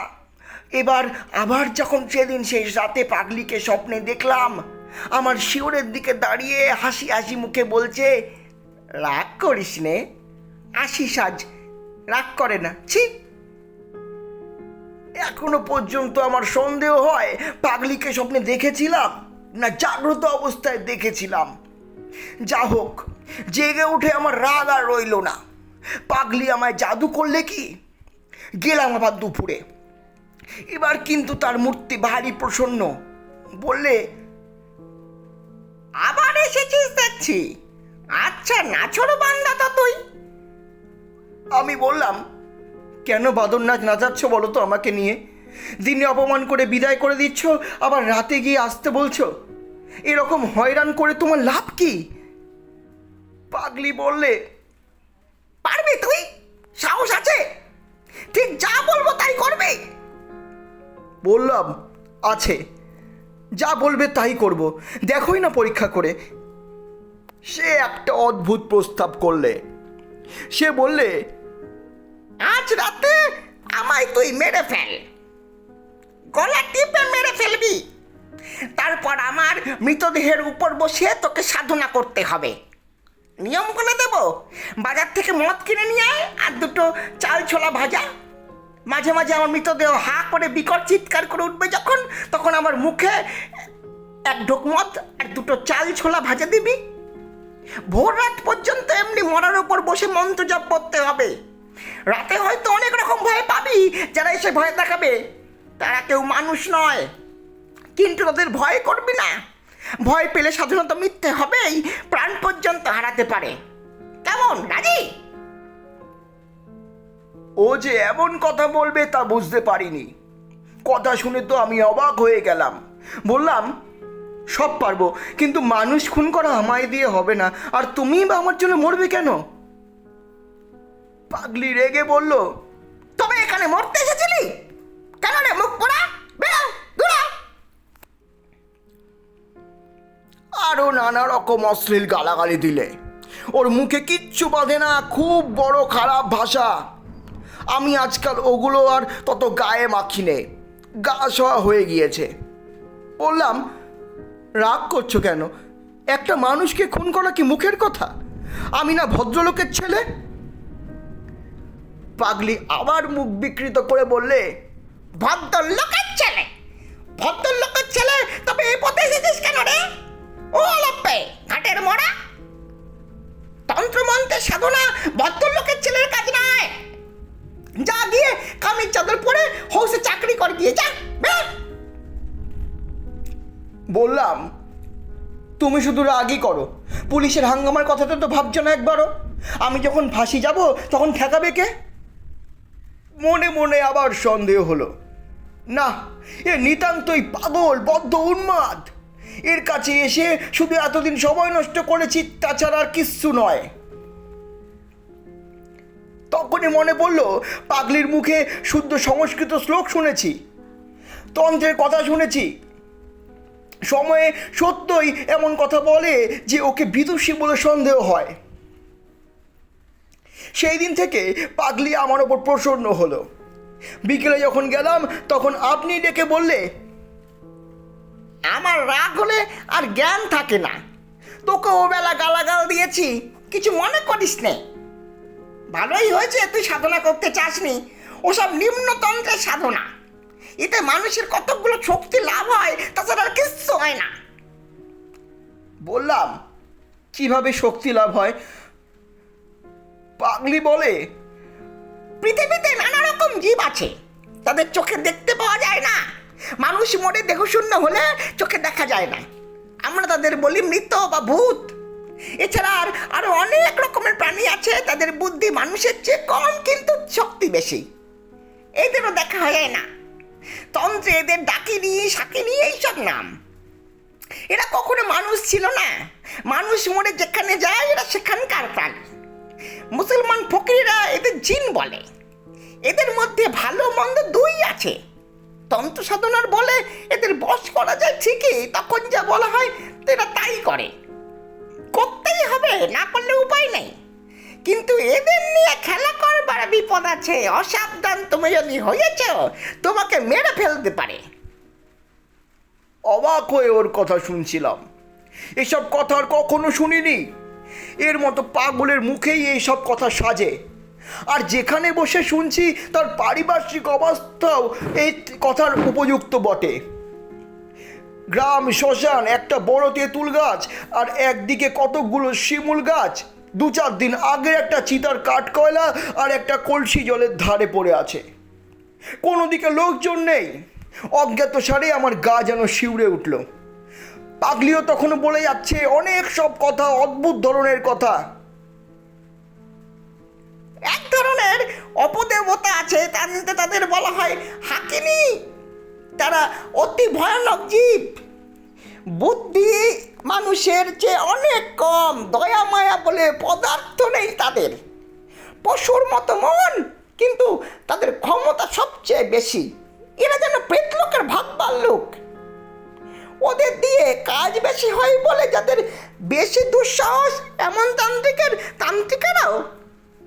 এবার আবার যখন সেদিন শেষ রাতে পাগলিকে স্বপ্নে দেখলাম, আমার শিওরের দিকে দাঁড়িয়ে হাসি হাসি মুখে বলছে, রাগ করিস নে, আসি সাজ, রাগ করে না, ছি। এখনো পর্যন্ত আমার সন্দেহ হয় পাগলিকে স্বপ্নে দেখেছিলাম না জাগ্রত অবস্থায় দেখেছিলাম। যা হোক, জেগে উঠে আমার রাগ আর রইল না। পাগলি আমায় জাদু করলে কি। গেলাম আবার দুপুরে। এবার কিন্তু তার মূর্তি ভারী প্রসন্ন। বললে, আবার এসেছিস দেখছি। আচ্ছা, নাচড় বান্দা তো তুই। আমি বললাম, কেন বাদর নাচ নাচাচ্ছ বলো তো আমাকে নিয়ে? দিনে অপমান করে বিদায় করে দিচ্ছ, আবার রাতে গিয়ে আসতে বলছো। এরকম হয়রান করে তোমার লাভ কি? পাগলি বললে, পারবি তুই? সাহস আছে? ঠিক যা বলবো তাই করবে? বললাম, আছে, যা বলবে তাই করব, দেখোই না পরীক্ষা করে। সে একটা অদ্ভুত প্রস্তাব করলে। সে বললে, আজ রাতে আমায় তুই মেরে ফেল, গলা টিপে মেরে ফেলবি। তারপর আমার মৃতদেহের উপর বসে তোকে সাধনা করতে হবে। নিয়ম করে দেব, বাজার থেকে মদ কিনে নিয়ে আয়, আর দুটো চাল ছোলা ভাজা। মাঝে মাঝে আমার মৃতদেহ হা করে বিকট চিৎকার করে উঠবে যখন, তখন আমার মুখে এক ঢোক মদ আর দুটো চাল ছোলা ভাজা দিবি। ভোর রাত পর্যন্ত এমনি মরার উপর বসে মন্ত্র জপ করতে হবে। রাতে হয়তো অনেক রকম ভয় পাবি, যারা এসে ভয় দেখাবে তারা কেউ মানুষ নয়, কিন্তু তাদের ভয় করবি না। ভয় পেলে সাধারণত মিথ্যে হবেই, প্রাণ পর্যন্ত হারাতে পারে। কেমন, রাজি? ও যে এমন কথা বলবে তা বুঝতে পারিনি। কথা শুনে তো আমি অবাক হয়ে গেলাম। বললাম, সব পারবো, কিন্তু মানুষ খুন করা আমায় দিয়ে হবে না। আর তুমিই বা আমার জন্য মরবে কেন? পাগলি রেগে বলল, তবে এখানে মরতে এসেছিলি কেন রে মুখ পোড়া? বেরো দূরে। আরও নানা রকম অশ্লীল গালাগালি দিলে। ওর মুখে কিচ্ছু বাঁধে না, খুব বড় খারাপ ভাষা। আমি আজকাল ওগুলো আর তত গায়ে মাখি নে, গা সওয়া হয়ে গিয়েছে। বললাম, রাগ করছো কেন? একটা মানুষকে খুন করা কি মুখের কথা? আমি না ভদ্রলোকের ছেলে? পাগলি আবার মুখ বিকৃত করে বললে, ভদ্রলোকের ছেলে? ভদ্রলোকের ছেলে? তবে এই পথে এসেছিস কেন রে? ও লপ্পে ঘাটের মোড়া, তন্ত্রমন্ত্রের সাধনা ভদ্রলোকের ছেলের কাজ নয়। যা গিয়ে কামিজ চাদর পরে হৌসে চাকরি করে দিয়ে যা। বের। বললাম, তুমি শুধু রাগই করো, পুলিশের হাঙ্গামার কথাটা তো ভাবছো না একবারও। আমি যখন ফাঁসি যাব তখন ঠেকাবে কে? মনে মনে আবার সন্দেহ হলো, না, এ নিতান্তই পাগল, বদ্ধ উন্মাদ। এর কাছে এসে শুধু এতদিন সময় নষ্ট করেছি, তাছাড়া আর কিচ্ছু নয়। তখনই মনে পড়ল, পাগলির মুখে শুদ্ধ সংস্কৃত শ্লোক শুনেছি, তন্ত্রের কথা শুনেছি। সময়ে সত্যই এমন কথা বলে যে ওকে বিদুষী বলে সন্দেহ হয়। সেই দিন থেকে পাগলি আমার ওপর প্রসন্ন হলো। বিকেলে যখন গেলাম তখন আপনি ডেকে বললে, আমার রাগ হলে আর জ্ঞান থাকে না। তোকে ও বেলা গালাগাল দিয়েছি, কিছু মনে করিস নে। ভালোই হয়েছে তুই সাধনা করতে চাসনি। ওসব নিম্নতন্ত্রের সাধনা, এতে মানুষের কতকগুলো শক্তি লাভ হয়, তাছাড়া আর কিচ্ছু হয় না। বললাম, কিভাবে শক্তি লাভ হয়? পাগলি বলে, পৃথিবীতে নানা রকম জীব আছে, তাদের চোখে দেখতে পাওয়া যায় না। মানুষ মরে দেহশূন্য হলে চোখে দেখা যায় না, আমরা তাদের বলি মৃত বা ভূত। এছাড়া আরো অনেক রকমের প্রাণী আছে, তাদের বুদ্ধি মানুষের চেয়ে কম কিন্তু শক্তি বেশি, এদেরও দেখা যায় না। তন্ত্রে এদের ডাকিনি, শাকিনি এইসব নাম। এরা কখনো মানুষ ছিল না, মানুষ মরে যেখানে যায় এরা সেখানকার প্রাণী। মুসলমান ফকিরা এদের জিন বলে। এদের মধ্যে ভালো মন্দ দুই আছে। তন্ত্র সাধনার বলে এদের বশ করা যায় ঠিকই, তখন যা বলা হয় এরা তাই করে। করতেই হবে, না করলে উপায় নেই। কিন্তু এদের নিয়ে খেলা করবার বিপদ আছে। অসাবধান তুমি যদি হয়েছ, তোমাকে মেরে ফেলতে পারে। অবাক হয়ে ওর কথা শুনছিলাম। এসব কথা আর কখনো শুনিনি। এর মতো পাগলের মুখেই এইসব কথা সাজে। আর যেখানে বসে শুনছি তার পারিপার্শ্বিক অবস্থাও এই কথার উপযুক্ত বটে। গ্রাম, শ্মশান, একটা বড় তেঁতুল গাছ, আর একদিকে কতকগুলো শিমুল গাছ। 2-4 দিন আগের একটা চিতার কাঠ কয়লা আর একটা কলসি জলের ধারে পড়ে আছে। কোনো দিকে লোকজন নেই। অজ্ঞাত সারে আমার গা যেন শিউরে উঠল। পাগলিও তখনও বলে যাচ্ছে অনেক সব কথা, অদ্ভুত ধরনের কথা। এক ধরনের অপদেবতা আছে, তাদের বলা হয় হাকিনি। তারা অতি ভয়ানক জীব, বুদ্ধি মানুষের চেয়ে অনেক কম, দয়া মায়া বলে পদার্থ নেই তাদের। পশুর মতো মন, কিন্তু তাদের ক্ষমতা সবচেয়ে বেশি। এরা যেন প্রেতলোকের ভাববার লোক। ওদের দিয়ে কাজ বেশি হয় বলে যাদের বেশি দুঃসাহস, এমন তান্ত্রিকেরাও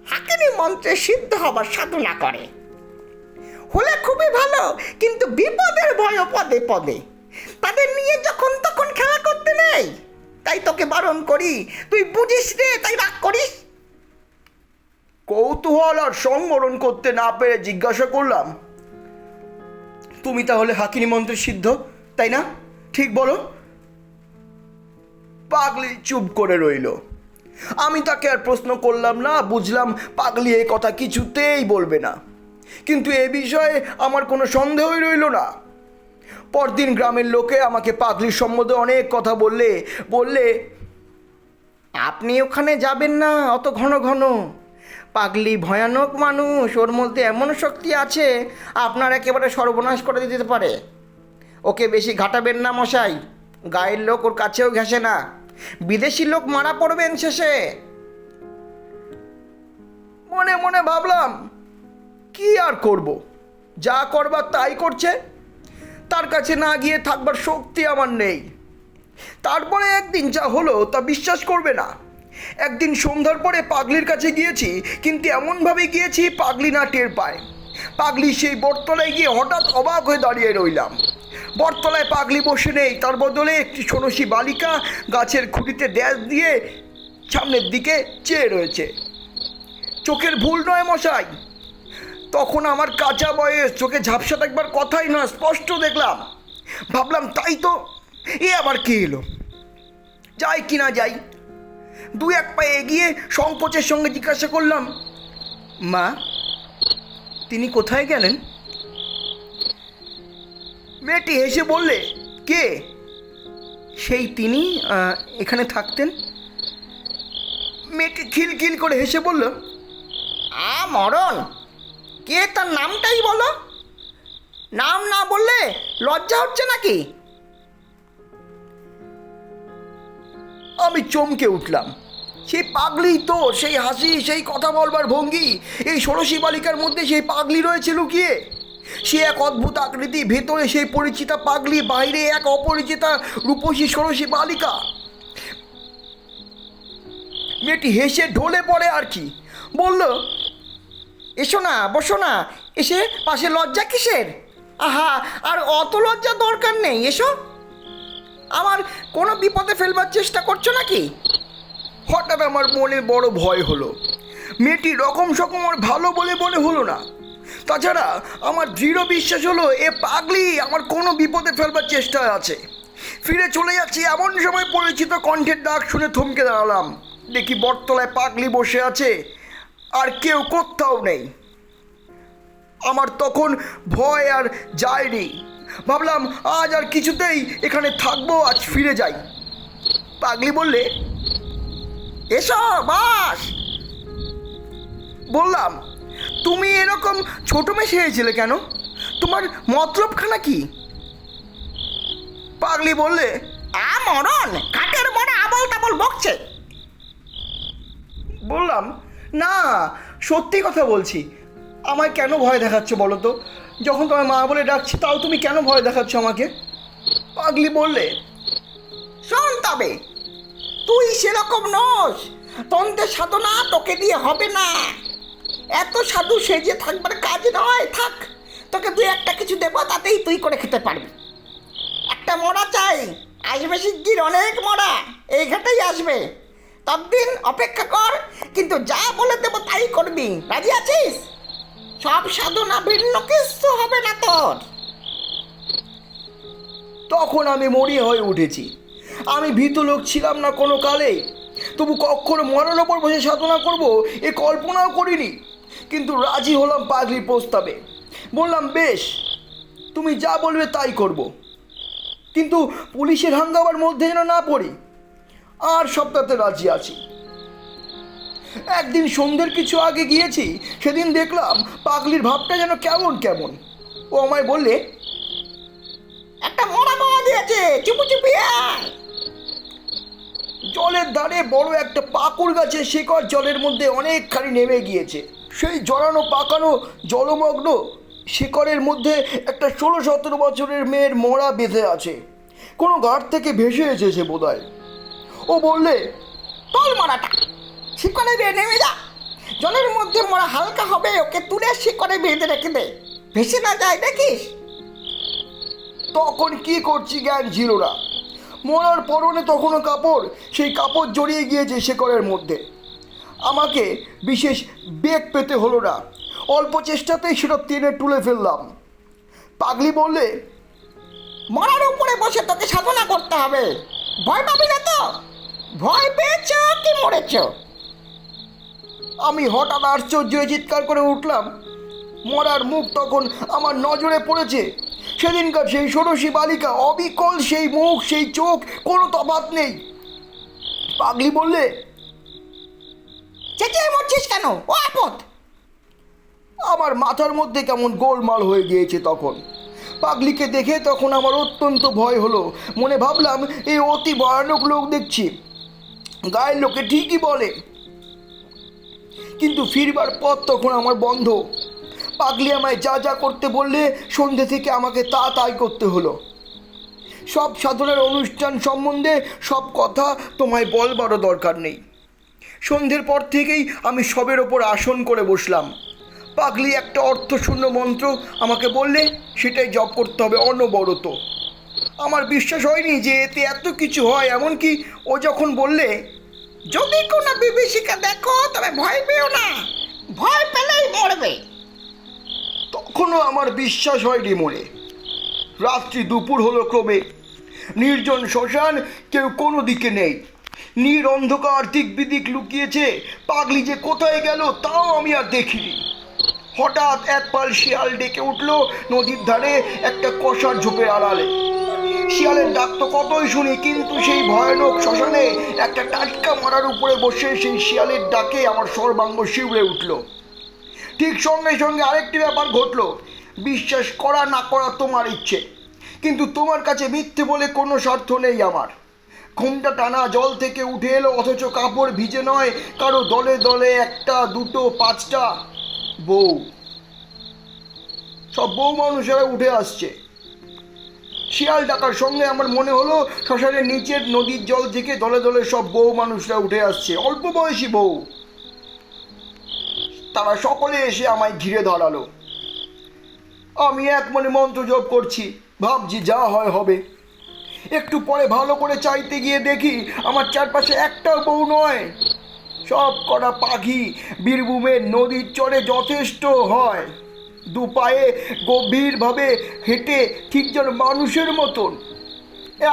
হাকিনি মন্ত্রে সিদ্ধ হবার সাধনা করে। হলে খুবই ভালো, কিন্তু বিপদের ভয় পদে পদে। তাদের নিয়ে যখন তখন খেলা করতে নেই। তাই তোকে বারণ করি, তুই বুঝিস রে, তাই রাগ করিস। কৌতূহল আর সংবরণ করতে না পেরে জিজ্ঞাসা করলাম, তুমি তাহলে হাকিনি মন্ত্রে সিদ্ধ, তাই না? ঠিক বলো। পাগলি চুপ করে রইল। আমি তাকে আর প্রশ্ন করলাম না। বুঝলাম পাগলি এই কথা কিছুতেই বলবে না। কিন্তু এ বিষয়ে আমার কোনো সন্দেহই রইল না। পরদিন গ্রামের লোকে আমাকে পাগলির সম্বন্ধে অনেক কথা বললে, আপনি ওখানে যাবেন না অত ঘন ঘন। পাগলি ভয়ানক মানুষ, ওর মধ্যে এমন শক্তি আছে আপনার একেবারে সর্বনাশ করে দিতে পারে। ওকে বেশি ঘাটাবেন না মশাই, গায়ের লোক ওর কাছেও ঘেঁষে না, বিদেশি লোক মারা পড়বেন শেষে। মনে মনে ভাবলাম কি আর করব, যা করবার তাই করছে, তার কাছে না গিয়ে থাকবার শক্তি আমার নেই। তারপরে একদিন যা হলো তা বিশ্বাস করবে না। একদিন সন্ধ্যার পরে পাগলির কাছে গিয়েছি, কিন্তু এমনভাবে গিয়েছি পাগলি না টের পায়। পাগলি সেই বটতলায় গিয়ে হঠাৎ অবাক হয়ে দাঁড়িয়ে রইলাম। বটতলায় পাগলি বসে নেই, তার বদলে একটি ষোড়শী বালিকা গাছের খুঁটিতে ড্যাশ দিয়ে সামনের দিকে চেয়ে রয়েছে। চোখের ভুল নয় মশাই, তখন আমার কাঁচা বয়স, চোখে ঝাপসা দেখবার কথাই নয়, স্পষ্ট দেখলাম। ভাবলাম তাই তো, এ আবার কে এলো, যাই কি না যাই। দু এক পায়ে এগিয়ে সংকোচের সঙ্গে জিজ্ঞাসা করলাম, মা, তিনি কোথায় গেলেন? মেয়েটি হেসে বললে, কে? সেই তিনি এখানে থাকতেন। মেয়েটি খিলখিল করে হেসে বলল, মরণ, কে তার নামটাই বলো। নাম না বললে লজ্জা হচ্ছে নাকি? আমি চমকে উঠলাম। সেই পাগলি তো, সেই হাসি, সেই কথা বলবার ভঙ্গি, এই ষোড়শী বালিকার মধ্যে সেই পাগলি রয়েছে লুকিয়ে। সে এক অদ্ভুত আকৃতি, ভেতরে সেই পরিচিতা পাগলি, বাইরে এক অপরিচিতা রূপসী ষোড়শী বালিকা। মেয়েটি হেসে ঢলে পড়ে আর কি, বলল, এসো না, বসো না, এসে পাশে লজ্জা কিসের? আহা, আর অত লজ্জা দরকার নেই, এসো। আমার কোনো বিপদে ফেলবার চেষ্টা করছো নাকি? হঠাৎ আমার মনে বড় ভয় হলো। মেয়েটি রকম সকম আর ভালো বলে মনে হলো না। তাছাড়া আমার দৃঢ় বিশ্বাস হলো এ পাগলি আমার কোনো বিপদে ফেলবার চেষ্টায় আছে। ফিরে চলে যাচ্ছি, এমন সময় পরিচিত কণ্ঠের ডাক শুনে থমকে দাঁড়ালাম। দেখি বটতলায় পাগলি বসে আছে, আর কেউ কোথাও নেই। আমার তখন ভয় আর যায়নি। ভাবলাম আজ আর কিছুতেই এখানে থাকবো, আজ ফিরে যাই। পাগলি বললে, এসো বাস। বললাম, তুমি এরকম ছোট মেশে হয়েছিলে কেন? তোমার মতলবখানা কি? পাগলি বললে, মরণ, কাঠের মনে আবল তাবল বকছে। বললাম, না, সত্যি কথা বলছি। আমায় কেন ভয় দেখাচ্ছ বলো তো? যখন তোমার মা বলে ডাকছি, তাও তুমি কেন ভয় দেখাচ্ছ আমাকে? পাগলি বললে, শোন তবে, তুই সেরকম নস। তন্ত্রের সাধনা তোকে দিয়ে হবে না। এত সাধু সেজে থাকবার কাজ নয়, থাক। তোকে তুই একটা কিছু দেবো, তাতেই তুই করে খেতে পারবি। একটা মরা চাই, আসবে শিগগির, অনেক মরা এই ঘাটেই আসবে। ততদিন অপেক্ষা কর, কিন্তু যা বলে দেবো তাই করবি। রাজি আছিস? সব সাধনা ভিন্ন কিছু হবে না তোর। তখন আমি মরিয়া হয়ে উঠেছি। আমি ভীত লোক ছিলাম না কোনো কালে, তবু কখনো মরার ওপর বসে সাধনা করব এ কল্পনাও করিনি। কিন্তু রাজি হলাম পাগলির প্রস্তাবে। বললাম, বেশ, তুমি যা বলবে তাই করব, কিন্তু পুলিশের হাঙ্গামার মধ্যে যেন না পড়ি। আর সপ্তাহে রাজি আছি। একদিন সন্ধ্যের কিছু আগে গিয়েছি, সেদিন দেখলাম পাগলির ভাবটা যেন কেমন কেমন। ও আমায় বললে, একটা মরা পাওয়া গিয়েছে, চুপি চুপি আয়। জলের ধারে বড় একটা পাকুড় গাছের শিকড় জলের মধ্যে অনেকখানি নেমে গিয়েছে। সেই জড়ানো পাকানো জলমগ্ন শিকড়ের মধ্যে একটা 16-17 বছরের মেয়ের মোড়া বেঁধে আছে। কোনো ঘাট থেকে ভেসে এসেছে বোধহয়। ও বললে, তোল মরাটা, শিকড়ে বেয়ে নেমে যা। জলের মধ্যে মরা হালকা হবে, ওকে তুলে শিকড়ে বেঁধে রেখে দে, ভেসে না যায়, দেখিস। তখন কি করছি জ্ঞান ছিল না। মোড়ার পরনে তখনও কাপড়, সেই কাপড় জড়িয়ে গিয়েছে শিকড়ের মধ্যে। আমাকে বিশেষ বেগ পেতে হলো না, অল্প চেষ্টাতেই সেটা টেনে তুলে ফেললাম। পাগলি বললে, মরার উপরে বসে তোকে সাধনা করতে হবে, ভয় পাবি না তো? ভয় পেয়েছ কি মরেছ? আমি হঠাৎ আশ্চর্য হয়ে চিৎকার করে উঠলাম। মরার মুখ তখন আমার নজরে পড়েছে। সেদিনকার সেই ষোড়শী বালিকা, অবিকল সেই মুখ, সেই চোখ, কোনো তফাৎ নেই। পাগলি বললে, চেঁচিয়ে মরছিস কেন? ও আপদ। আমার মাথার মধ্যে কেমন গোলমাল হয়ে গিয়েছে তখন। পাগলিকে দেখে তখন আমার অত্যন্ত ভয় হলো। মনে ভাবলাম এই অতি ভয়ানক লোক দেখছি, গায়ের লোকে ঠিকই বলে, কিন্তু ফিরবার পথ তখন আমার বন্ধ। পাগলি আমায় যা যা করতে বললে সন্ধ্যে থেকে আমাকে তা তাই করতে হলো। সব সাধনার অনুষ্ঠান সম্বন্ধে সব কথা তোমায় বলবারও দরকার নেই। সন্ধ্যের পর থেকেই আমি সবের ওপর আসন করে বসলাম। পাগলি একটা অর্থশূন্য মন্ত্র আমাকে বললে সেটাই জপ করতে হবে অনবরত। আমার বিশ্বাস হয়নি যে এতে এত কিছু হয়। এমনকি ও যখন বললে, যদি কোনো বিভীষিকা দেখো তবে ভয় পেও না, ভয় পেলেই মরবে, তখনও আমার বিশ্বাস হয়নি মনে। রাত্রি দুপুর হলো ক্রমে, নির্জন শ্মশান, কেউ কোনো দিকে নেই, অন্ধকার দিক বিদিক লুকিয়েছে। পাগলি যে কোথায় গেল তাও আমি আর দেখিনি। হঠাৎ এক পাল শিয়াল ডেকে উঠল নদীর ধারে একটা কষার ঝোপের আড়ালে। শিয়ালের ডাক তো কতই শুনি, কিন্তু সেই ভয়ানক শ্মশানে একটা টাটকা মারার উপরে বসে সেই শিয়ালের ডাকে আমার সর্বাঙ্গ শিউরে উঠল। ঠিক সঙ্গে সঙ্গে আরেকটি ব্যাপার ঘটল। বিশ্বাস করা না করা তোমার ইচ্ছে, কিন্তু তোমার কাছে মিথ্যে বলে কোনো স্বার্থ নেই আমার। ঘুমটা টানা জল থেকে উঠে এলো, অথচ কাপড় ভিজে নয়, কারো দলে দলে একটা দুটো পাঁচটা বউ, সব বউ মানুষেরা উঠে আসছে। শিয়াল ডাকার সঙ্গে আমার মনে হলো শ্মশানের নিচের নদীর জল থেকে দলে দলে সব বউ মানুষরা উঠে আসছে, অল্প বয়সী বউ। তারা সকলে এসে আমায় ঘিরে দাঁড়ালো। আমি এক মনে মন্ত্র জপ করছি, ভাবছি যা হয় হবে। একটু পরে ভালো করে চাইতে গিয়ে দেখি আমার চারপাশে একটাও বউ নয়, সব কটা পাখি বীরভূমের নদীর চরে যথেষ্ট হয়, দু পায়ে গভীরভাবে হেঁটে ঠিক যেন মানুষের মতন।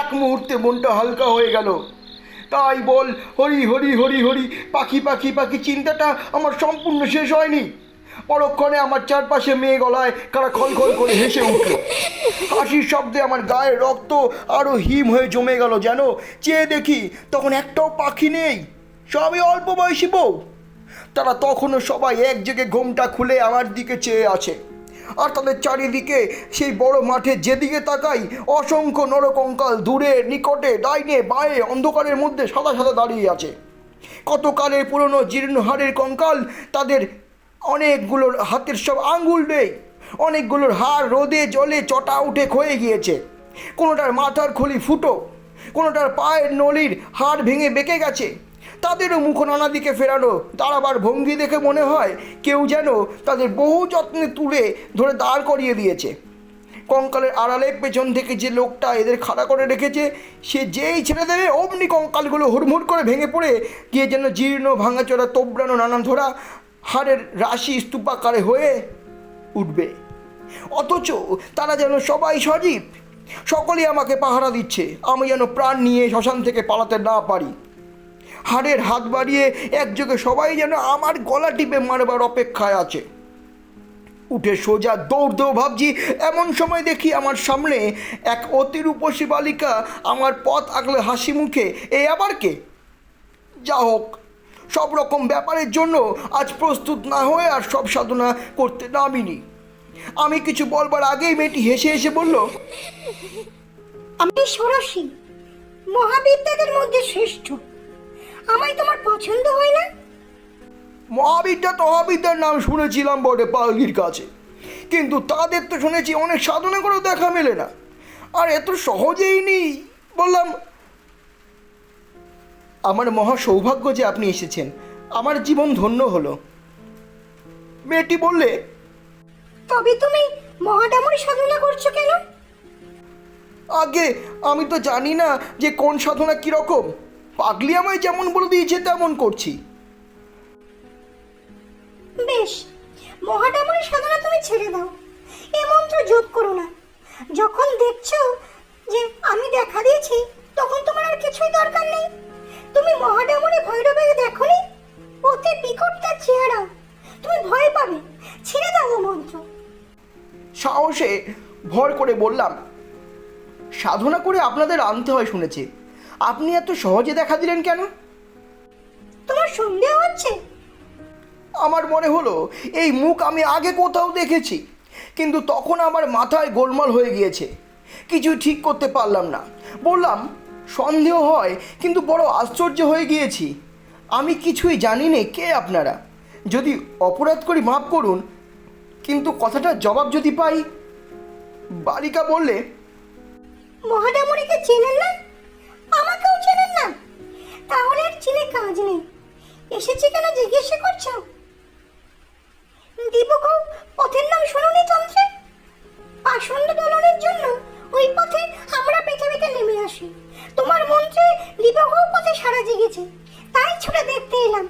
এক মুহূর্তে মনটা হালকা হয়ে গেল। তাই বল হরি হরি হরি হরি, পাখি পাখি পাখি চিন্তাটা আমার সম্পূর্ণ শেষ হয়নি। পরক্ষণে আমার চারপাশে মেয়ে গলায় কারা খলখল করে হেসে উঠল। হাসির শব্দে আমার গায়ের রক্ত আরও হিম হয়ে জমে গেল। যেন চেয়ে দেখি তখন একটাও পাখি নেই, সবই অল্প বয়সী বউ। তারা তখনও সবাই এক জায়গায় ঘোমটা খুলে আমার দিকে চেয়ে আছে। আর তাদের চারিদিকে সেই বড় মাঠে যেদিকে তাকাই অসংখ্য নরকঙ্কাল দূরে নিকটে ডাইনে বাঁয়ে অন্ধকারের মধ্যে সাদা সাদা দাঁড়িয়ে আছে। কতকালের পুরনো জীর্ণ হাড়ের কঙ্কাল, তাদের অনেকগুলোর হাতের সব আঙ্গুল নেই, অনেকগুলোর হাড় রোদে জলে চটা উঠে ক্ষয়ে গিয়েছে, কোনোটার মাথার খুলি ফুটো, কোনোটার পায়ের নলির হাড় ভেঙে বেঁকে গেছে। তাদেরও মুখ নানা দিকে ফেরানো, দাঁড়াবার ভঙ্গি দেখে মনে হয় কেউ যেন তাদের বহু যত্নে তুলে ধরে দাঁড় করিয়ে দিয়েছে। কঙ্কালের আড়ালে পেছন থেকে যে লোকটা এদের খাড়া করে রেখেছে, সে যেই ছেড়ে দেবে অমনি কঙ্কালগুলো হুড়মুড় করে ভেঙে পড়ে গিয়ে যেন জীর্ণ ভাঙাচোরা তোবড়ানো নানান ধরা হাড়ের রাশি স্তূপাকারে হয়ে উঠবে। অথচ তারা যেন সবাই সজীব, সকলেই আমাকে পাহারা দিচ্ছে, আমি যেন প্রাণ নিয়ে শ্মশান থেকে পালাতে না পারি। হাড়ের হাত বাড়িয়ে একযোগে সবাই যেন আমার গলা টিপে মারবার অপেক্ষায় আছে। উঠে সোজা দৌড় দেও ভাবছি, এমন সময় দেখি আমার সামনে এক অতি রূপসী বালিকা আমার পথ আগলে হাসি মুখে, এই আবার কে? যা হোক, সব রকম ব্যাপারের জন্য আজ প্রস্তুত না হয়ে আর সব সাধনা করতে নামিনি। আমি কিছু বলবার আগেই মেয়েটি হেসে হেসে বলল, আমি ষোড়শী, মহাবিদ্যাদের মধ্যে শ্রেষ্ঠ। আমায় তোমার পছন্দ হয় না? মহাবিদ্যা তহাবিদ্যার নাম শুনেছিলাম বটে পাগলির কাছে, কিন্তু তাদের তো শুনেছি অনেক সাধনা করেও দেখা মেলে না, আর এত সহজেই নেই। বললাম, আমার মহা সৌভাগ্য যে আপনি এসেছেন, আমার জীবন ধন্য হলো। মেয়েটি বললে, তবে তুমি মহাডামরি সাধনা করছো কেন? আগে আমি তো জানি না যে কোন সাধনা কীরকম, পাগলি আমায় যেমন বলে দিয়েছে তেমন করছি। বেশ, মহাডামরি সাধনা তুমি ছেড়ে দাও, এ মন্ত্র জপ করো না। যখন দেখছো যে আমি দেখা দিয়েছি, তখন তোমার আর কিছুই দরকার নেই। তুমি মহাডামরি ভৈরবের দেখোনি? অতি বিকট তার চেহারা, তুমি ভয় পাবে। ছেড়ে দাও ও মন্ত্র। সাহসে ভর করে বললাম, সাধনা করে আপনাদের আনতে হয় শুনেছি, আপনি এত সহজে দেখা দিলেন কেন? তোমার সন্দেহ হচ্ছে? আমার মনে হলো এই মুখ আমি আগে কোথাও দেখেছি, কিন্তু তখন আমার মাথায় গোলমাল হয়ে গিয়েছে, কিছুই ঠিক করতে পারলাম না। বললাম, সন্দেহ হয়, কিন্তু বড় আশ্চর্য হয়ে গিয়েছি। আমি কিছুই জানি না কে আপনারা, যদি অপরাধ করি মাফ করুন, কিন্তু কথাটার জবাব যদি পাই। বালিকা বললে, মহাডামুরিকে চেনেন না? আমাকেও চেনেন না? তাহলে আর চিনে কাজ নেই। এসেছি কেন জিজ্ঞাসা করছো? দীপগৌ পথের নাম শুনুনি তন্ত্রে? পাষণ্ড দলনের জন্য ওই পথে আমরা পৃথিবীতে নেমে আসি। তোমার মন্ত্রে দীপগৌ পথে সারা জেগেছে, তাই ছুটে দেখতে এলাম।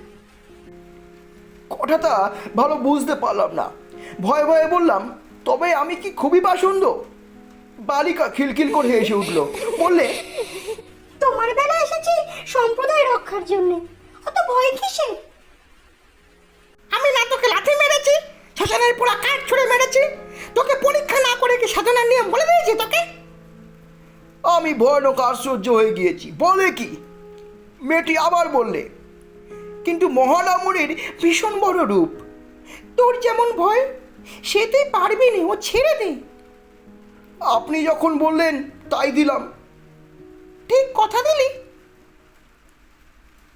কথাটা ভালো বুঝতে পারলাম না, ভয়ে ভয়ে বললাম, তবে আমি কি খুবই পাষণ্ড? বালিকা খিলখিল করে হেসে উঠল, বললে, তোমার বেলা এসেছি সম্প্রদায় রক্ষার জন্য, অত ভয় কিসের? আমি না তোকে লাথি মেরেছি, শ্মশানের পোড়া কাঠ ছুঁড়ে মেরেছি, তোকে পরীক্ষা না করে কি সাধনার নিয়ম বলে দিয়েছি তোকে? আমি ভয়ানক আশ্চর্য হয়ে গিয়েছি। বলে কি? মেয়েটি আবার বললে, কিন্তু মহাডামুরির ভীষণ বড় রূপ, তোর যেমন ভয় সে তুই পারবি না, ও ছেড়ে দে। আপনি যখন বললেন তাই দিলাম। ঠিক কথা দিলি?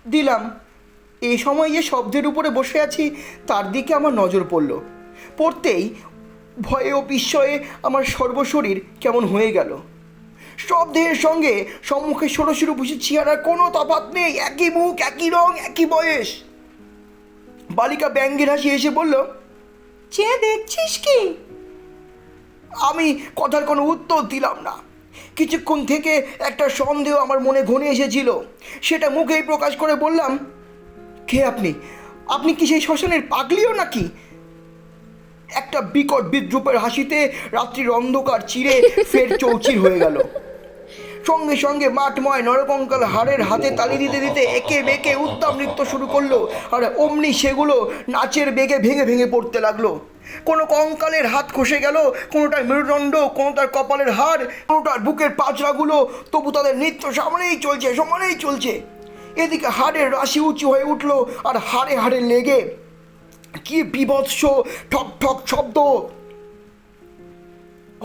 দিলাম। এই সময় যে শব্দের উপরে বসে আছি তার দিকে আমার নজর পড়ল। পড়তেই ভয়ে ও বিস্ময়ে আমার সর্বশরীর কেমন হয়ে গেল। সব দেহের সঙ্গে সম্মুখে ষোড়শির বসে চেহারার কোনো তফাৎ নেই, একই মুখ, একই রং, একই বয়স। বালিকা ব্যঙ্গের হাসি এসে বলল, চেয়ে দেখছিস কি? আমি কথার কোনো উত্তর দিলাম না। কিছুক্ষণ থেকে একটা সন্দেহ আমার মনে ঘনে এসেছিল, সেটা মুখেই প্রকাশ করে বললাম, কে আপনি? আপনি কি সেই শ্মশানের পাগলিও নাকি? একটা বিকট বিদ্রুপের হাসিতে রাত্রির অন্ধকার চিরে ফের চৌচির হয়ে গেল। সঙ্গে সঙ্গে মাঠময় নরকঙ্কাল হাড়ের হাতে তালি দিতে দিতে একে বেঁকে উত্তম নৃত্য শুরু করলো, আর অমনি সেগুলো নাচের বেগে ভেঙে ভেঙে পড়তে লাগলো। কোনো কঙ্কালের হাত খসে গেল, কোনোটার মেরুদণ্ড, কোনোটার কপালের হাড়, কোনোটার বুকের পাঁচড়াগুলো, তবু তাদের নৃত্য সমানেই চলছে। এদিকে হাড়ের রাশি উঁচু হয়ে উঠল, আর হাড়ে হাড়ে লেগে কি বীভৎস ঠক ঠক শব্দ!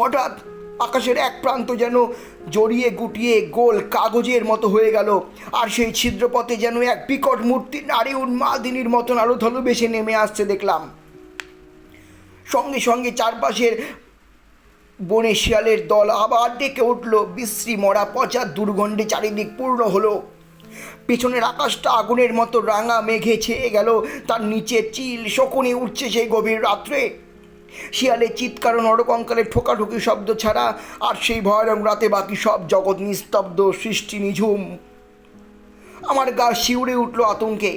হঠাৎ আকাশের এক প্রান্ত যেন জড়িয়ে গুটিয়ে গোল কাগজের মতো হয়ে গেল, আর সেই ছিদ্রপথে যেন এক বিকট মূর্তি নারী উন্মাদিনীর মতন আলো ধলো বেশে নেমে আসছে দেখলাম। সঙ্গে সঙ্গে চারপাশের বনে শিয়ালের দল আবার ডেকে উঠল, বিশ্রী মরা পচার দুর্গন্ধে চারিদিক পূর্ণ হলো। পেছনের আকাশটা আগুনের মতো রাঙা মেঘে ছেয়ে গেল, তার নিচে চিল শকুনি উঠছে সেই গভীর রাত্রে। শিয়ালের চিৎকার, নরকঙ্কালের ঠোকাঠুকি শব্দ ছাড়া আর সেই ভয়ানক রাতে বাকি সব জগৎ নিস্তব্ধ, সৃষ্টি নিঝুম। আমার গা শিউরে উঠল আতঙ্কে।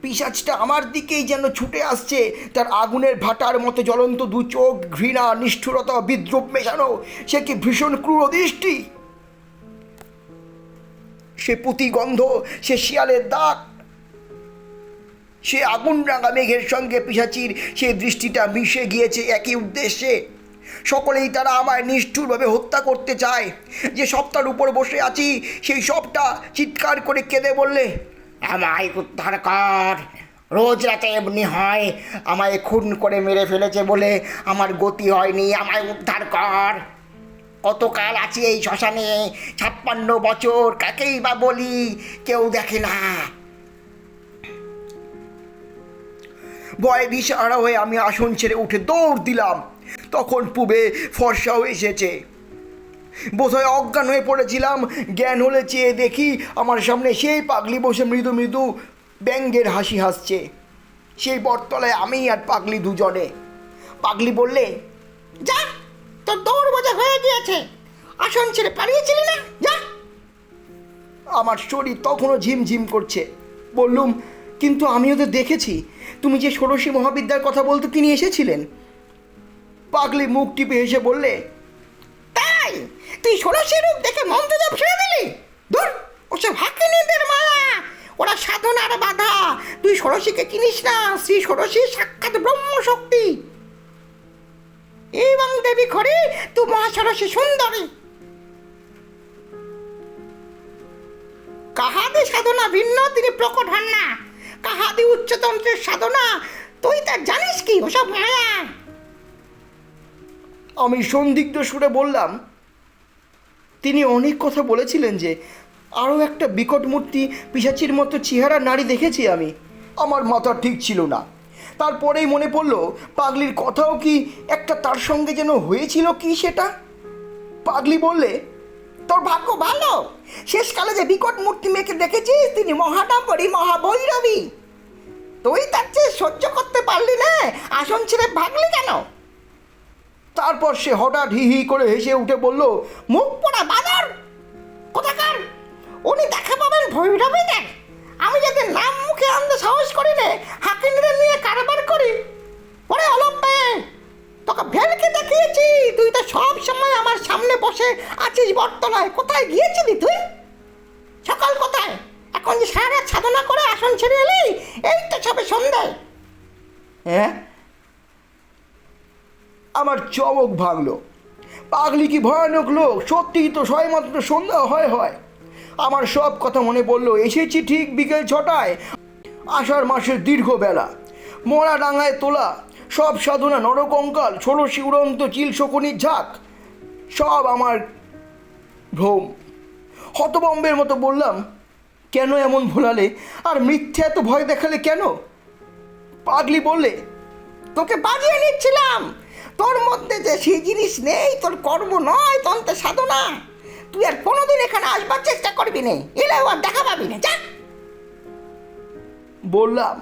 পিশাচটা আমার দিকেই যেন ছুটে আসছে, তার আগুনের ভাটার মতো জ্বলন্ত দু চোখ, ঘৃণা, নিষ্ঠুরতা, বিদ্রুপ মেশানো। সে কি ভীষণ ক্রূর দৃষ্টি! সে পুঁতিগন্ধ, সে শিয়ালের দাগ, সে আগুন রাঙা মেঘের সঙ্গে পিশাচির সে দৃষ্টিটা মিশে গিয়েছে একই উদ্দেশ্যে। সকলেই তারা আমায় নিষ্ঠুরভাবে হত্যা করতে চায়। যে সবটার উপর বসে আছি সেই সবটা চিৎকার করে কেঁদে বললে, আমায় উদ্ধার কর। রোজ রাতে এমনি হয়, আমায় খুন করে মেরে ফেলেছে বলে আমার গতি হয়নি, আমায় উদ্ধার কর। কতকাল আছি এই শ্মশানে, 56 বছর, কাকেই বা বলি, কেউ দেখে না। ভয়ে দিশেহারা হয়ে আমি আসন ছেড়ে উঠে দৌড় দিলাম। তখন পুবে ফর্সাও এসেছে। বোধহয় অজ্ঞান হয়ে পড়েছিলাম। জ্ঞান হলে চেয়ে দেখি আমার সামনে সেই পাগলি বসে মৃদু মৃদু ব্যঙ্গের হাসি হাসছে। সেই বটতলায় আমি আর পাগলি দুজনে। পাগলি বললে, যা, তোর দৌড় বোঝা হয়ে গিয়েছে, আসন ছেড়ে পালিয়েছিলি না, যা। আমার শরীর তখনও ঝিমঝিম করছে। বললুম, কিন্তু আমি ওদের দেখেছি। তুমি যে ষোড়শী মহাবিদ্যার কথা বলতে তিনি এসেছিলেন। পাগলি মুখ টিপে হেসে বললে, তাই তুই ষোড়শী রূপ দেখে মন্ত্রজপ ছেড়ে দিলি? ধুর, ওসব হাকিনীদের মায়া, ওরা সাধনার বাধা। তুই ষোড়শীকে চিনিস না, শ্রী ষোড়শী সাক্ষাৎ ব্রহ্মশক্তি। এবং দেবী খড়ি, তুই মহাষোড়শী সুন্দরী। কাহাদি সাধনা ভিন্ন, তিনি প্রকট হন না। কাহাদি উচ্চতন্ত্রের সাধনা, তুই তা জানিস কি? ওসব মায়া। আমি সন্দিগ্ধ সুরে বললাম, তিনি অনেক কথা বলেছিলেন যে আরও একটা বিকট মূর্তি পিশাচির মতো চেহারা নারী দেখেছি আমি। আমার মাথা ঠিক ছিল না। তারপরেই মনে পড়ল পাগলির কথাও কি একটা তার সঙ্গে যেন হয়েছিল কি সেটা। পাগলি বললে, তোর ভাগ্য ভালো, শেষকালে যে বিকট মূর্তি মেয়েকে দেখেছিস তিনি মহাডাম্বরী মহাবৈরবী। তুই তার চেয়ে সহ্য করতে পারলি না, আসন ছেড়ে ভাগলি কেন? তারপর সে হঠাৎ হি হি করে হেসে উঠে বলল, মুখ পোড়া বাদর কোথাকার, উনি দেখা পাবেন ভৈরবীদের। আমি যাদের নাম মুখে আনতে সাহস করি না, হাকিমদের নিয়ে কারবার করি। পরে অলপ পেয়ে তোকে ভেলকে দেখিয়েছি, তুই তো সব সময় আমার সামনে বসে আছিস বটতলায়। কোথায় গিয়েছিলি তুই? সকাল কোথায়? এখন যে সারা রাত সাধনা করে আসন ছেড়ে এলি, এই তো সবে সন্ধ্যে। হ্যাঁ? আমার চমক ভাঙলো। পাগলি কি ভয়ানক লোক! সত্যিই তো সবেমাত্র সন্ধ্যা হয়। আমার সব কথা মনে পড়লো। এসেছি ঠিক বিকেল 6টায়, আষাঢ় মাসের দীর্ঘ বেলা, মরা ডাঙায় তোলা সব সাধনা, নরকঙ্কাল, ষোড়শী উড়ন্ত চিল শকুনির ঝাঁক, সব আমার ভ্রম। হতবম্বের মতো বললাম, কেন এমন ভোলালে আর মিথ্যে এত ভয় দেখালে কেন? পাগলি বললে, তোকে বাজিয়ে নিচ্ছিলাম। তোর মধ্যে যে সেই জিনিস নেই, তোর কর্ম নয়, তন্ত্র সাধনা। তুই আর কোনোদিন এখানে আসবার চেষ্টা করবি না, এলেও আর দেখা পাবি না, যা। বললাম,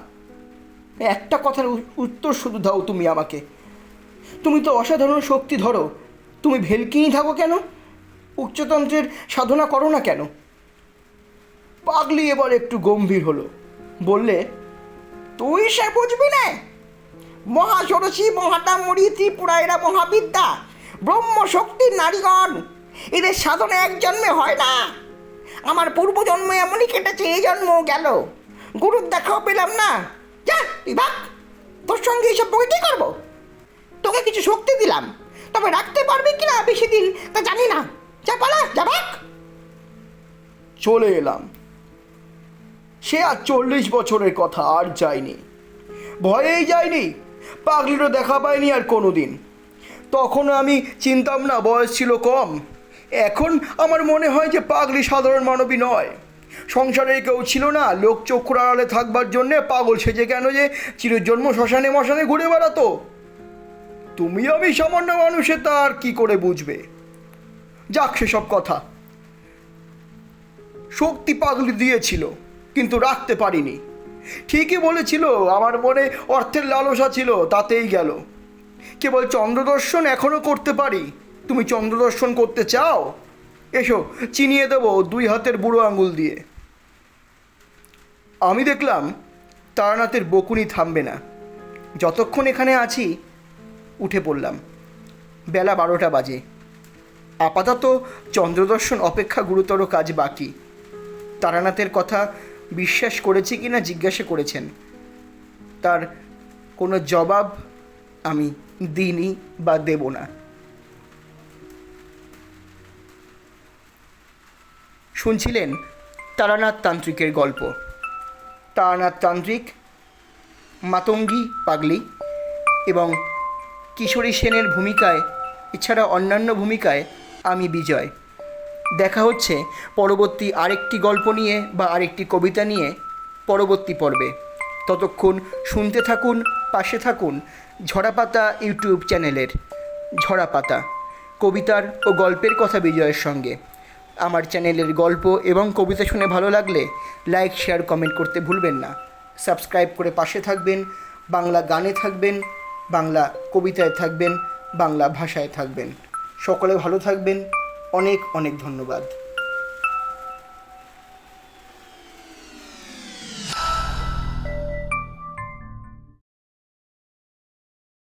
একটা কথার উত্তর শুধু দাও তুমি আমাকে। তুমি তো অসাধারণ শক্তি ধরো, তুমি ভেলকিনি থাকো কেন? উচ্চতন্ত্রের সাধনা করো না কেন? পাগলি এবার একটু গম্ভীর হলো, বললে, তুই সে বুঝবি না। মহাষোড়শী, মহাডাম্বরী, ত্রিপুরা এরা মহাবিদ্যা, ব্রহ্মশক্তির নারীগণ। এদের সাধনা এক জন্মে হয় না। আমার পূর্বজন্মে এমনই কেটেছে, এই জন্ম গেল, গুরুর দেখাও পেলাম না। যা তুই ভাগ, তোর সঙ্গে এইসব বই কী করবো? তোকে কিছু শক্তি দিলাম, তবে রাখতে পারবি কিনা বেশি দিন তা জানি না। যা পালা, যা ভাগ। চলে এলাম। সে আর 40 বছরের কথা, আর যায়নি, ভয়েই যায়নি। পাগলিরও দেখা পাইনি আর কোনো দিন। তখন আমি চিনতাম না, বয়স ছিল কম। এখন আমার মনে হয় যে পাগলি সাধারণ মানবী নয়। সংসারে কেউ ছিল না, লোক চক্ষুর আড়ালে থাকবার জন্যে পাগল সেজে কেন যে চিরজন্ম শ্মশানে মশানে ঘুরে বেড়াতো। তুমি আমি সামান্য মানুষে তা আর কি করে বুঝবে? যাক সেসব কথা। শক্তি পাগলি দিয়েছিল, কিন্তু রাখতে পারিনি। ঠিকই বলেছিল, আমার মনে অর্থের লালসা ছিল, তাতেই গেল। কেবল চন্দ্রদর্শন এখনও করতে পারি। তুমি চন্দ্রদর্শন করতে চাও? এসো, চিনিয়ে দেবো 2 হাতের বুড়ো আঙুল দিয়ে। আমি দেখলাম তারানাথের বকুনি থামবে না। যতক্ষণ এখানে আছি উঠে পড়লাম। বেলা 12টা বাজে। আপাতত চন্দ্রদর্শন অপেক্ষা গুরুতর কাজ বাকি। তারানাথের কথা বিশ্বাস করেছি কি না জিজ্ঞাসা করেছেন, তার কোনো জবাব আমি দিইনি বা দেব না। শুনছিলেন তারানাথ তান্ত্রিকের গল্প। তারানাথ তান্ত্রিক, মাতঙ্গী পাগলি এবং কিশোরী সেনের ভূমিকায়, এছাড়া অন্যান্য ভূমিকায় আমি বিজয়। দেখা হচ্ছে পরবর্তী আরেকটি গল্প নিয়ে বা আরেকটি কবিতা নিয়ে পরবর্তী পর্বে। ততক্ষণ শুনতে থাকুন, পাশে থাকুন ঝরাপাতা ইউটিউব চ্যানেলের। ঝরাপাতা, কবিতার ও গল্পের কথা বিজয়ের সঙ্গে। আমার চ্যানেলের গল্প এবং কবিতা শুনে ভালো লাগলে লাইক, শেয়ার, কমেন্ট করতে ভুলবেন না। সাবস্ক্রাইব করে পাশে থাকবেন। বাংলা গানে থাকবেন, বাংলা কবিতায় থাকবেন, বাংলা ভাষায় থাকবেন। সকলে ভালো থাকবেন। অনেক অনেক ধন্যবাদ।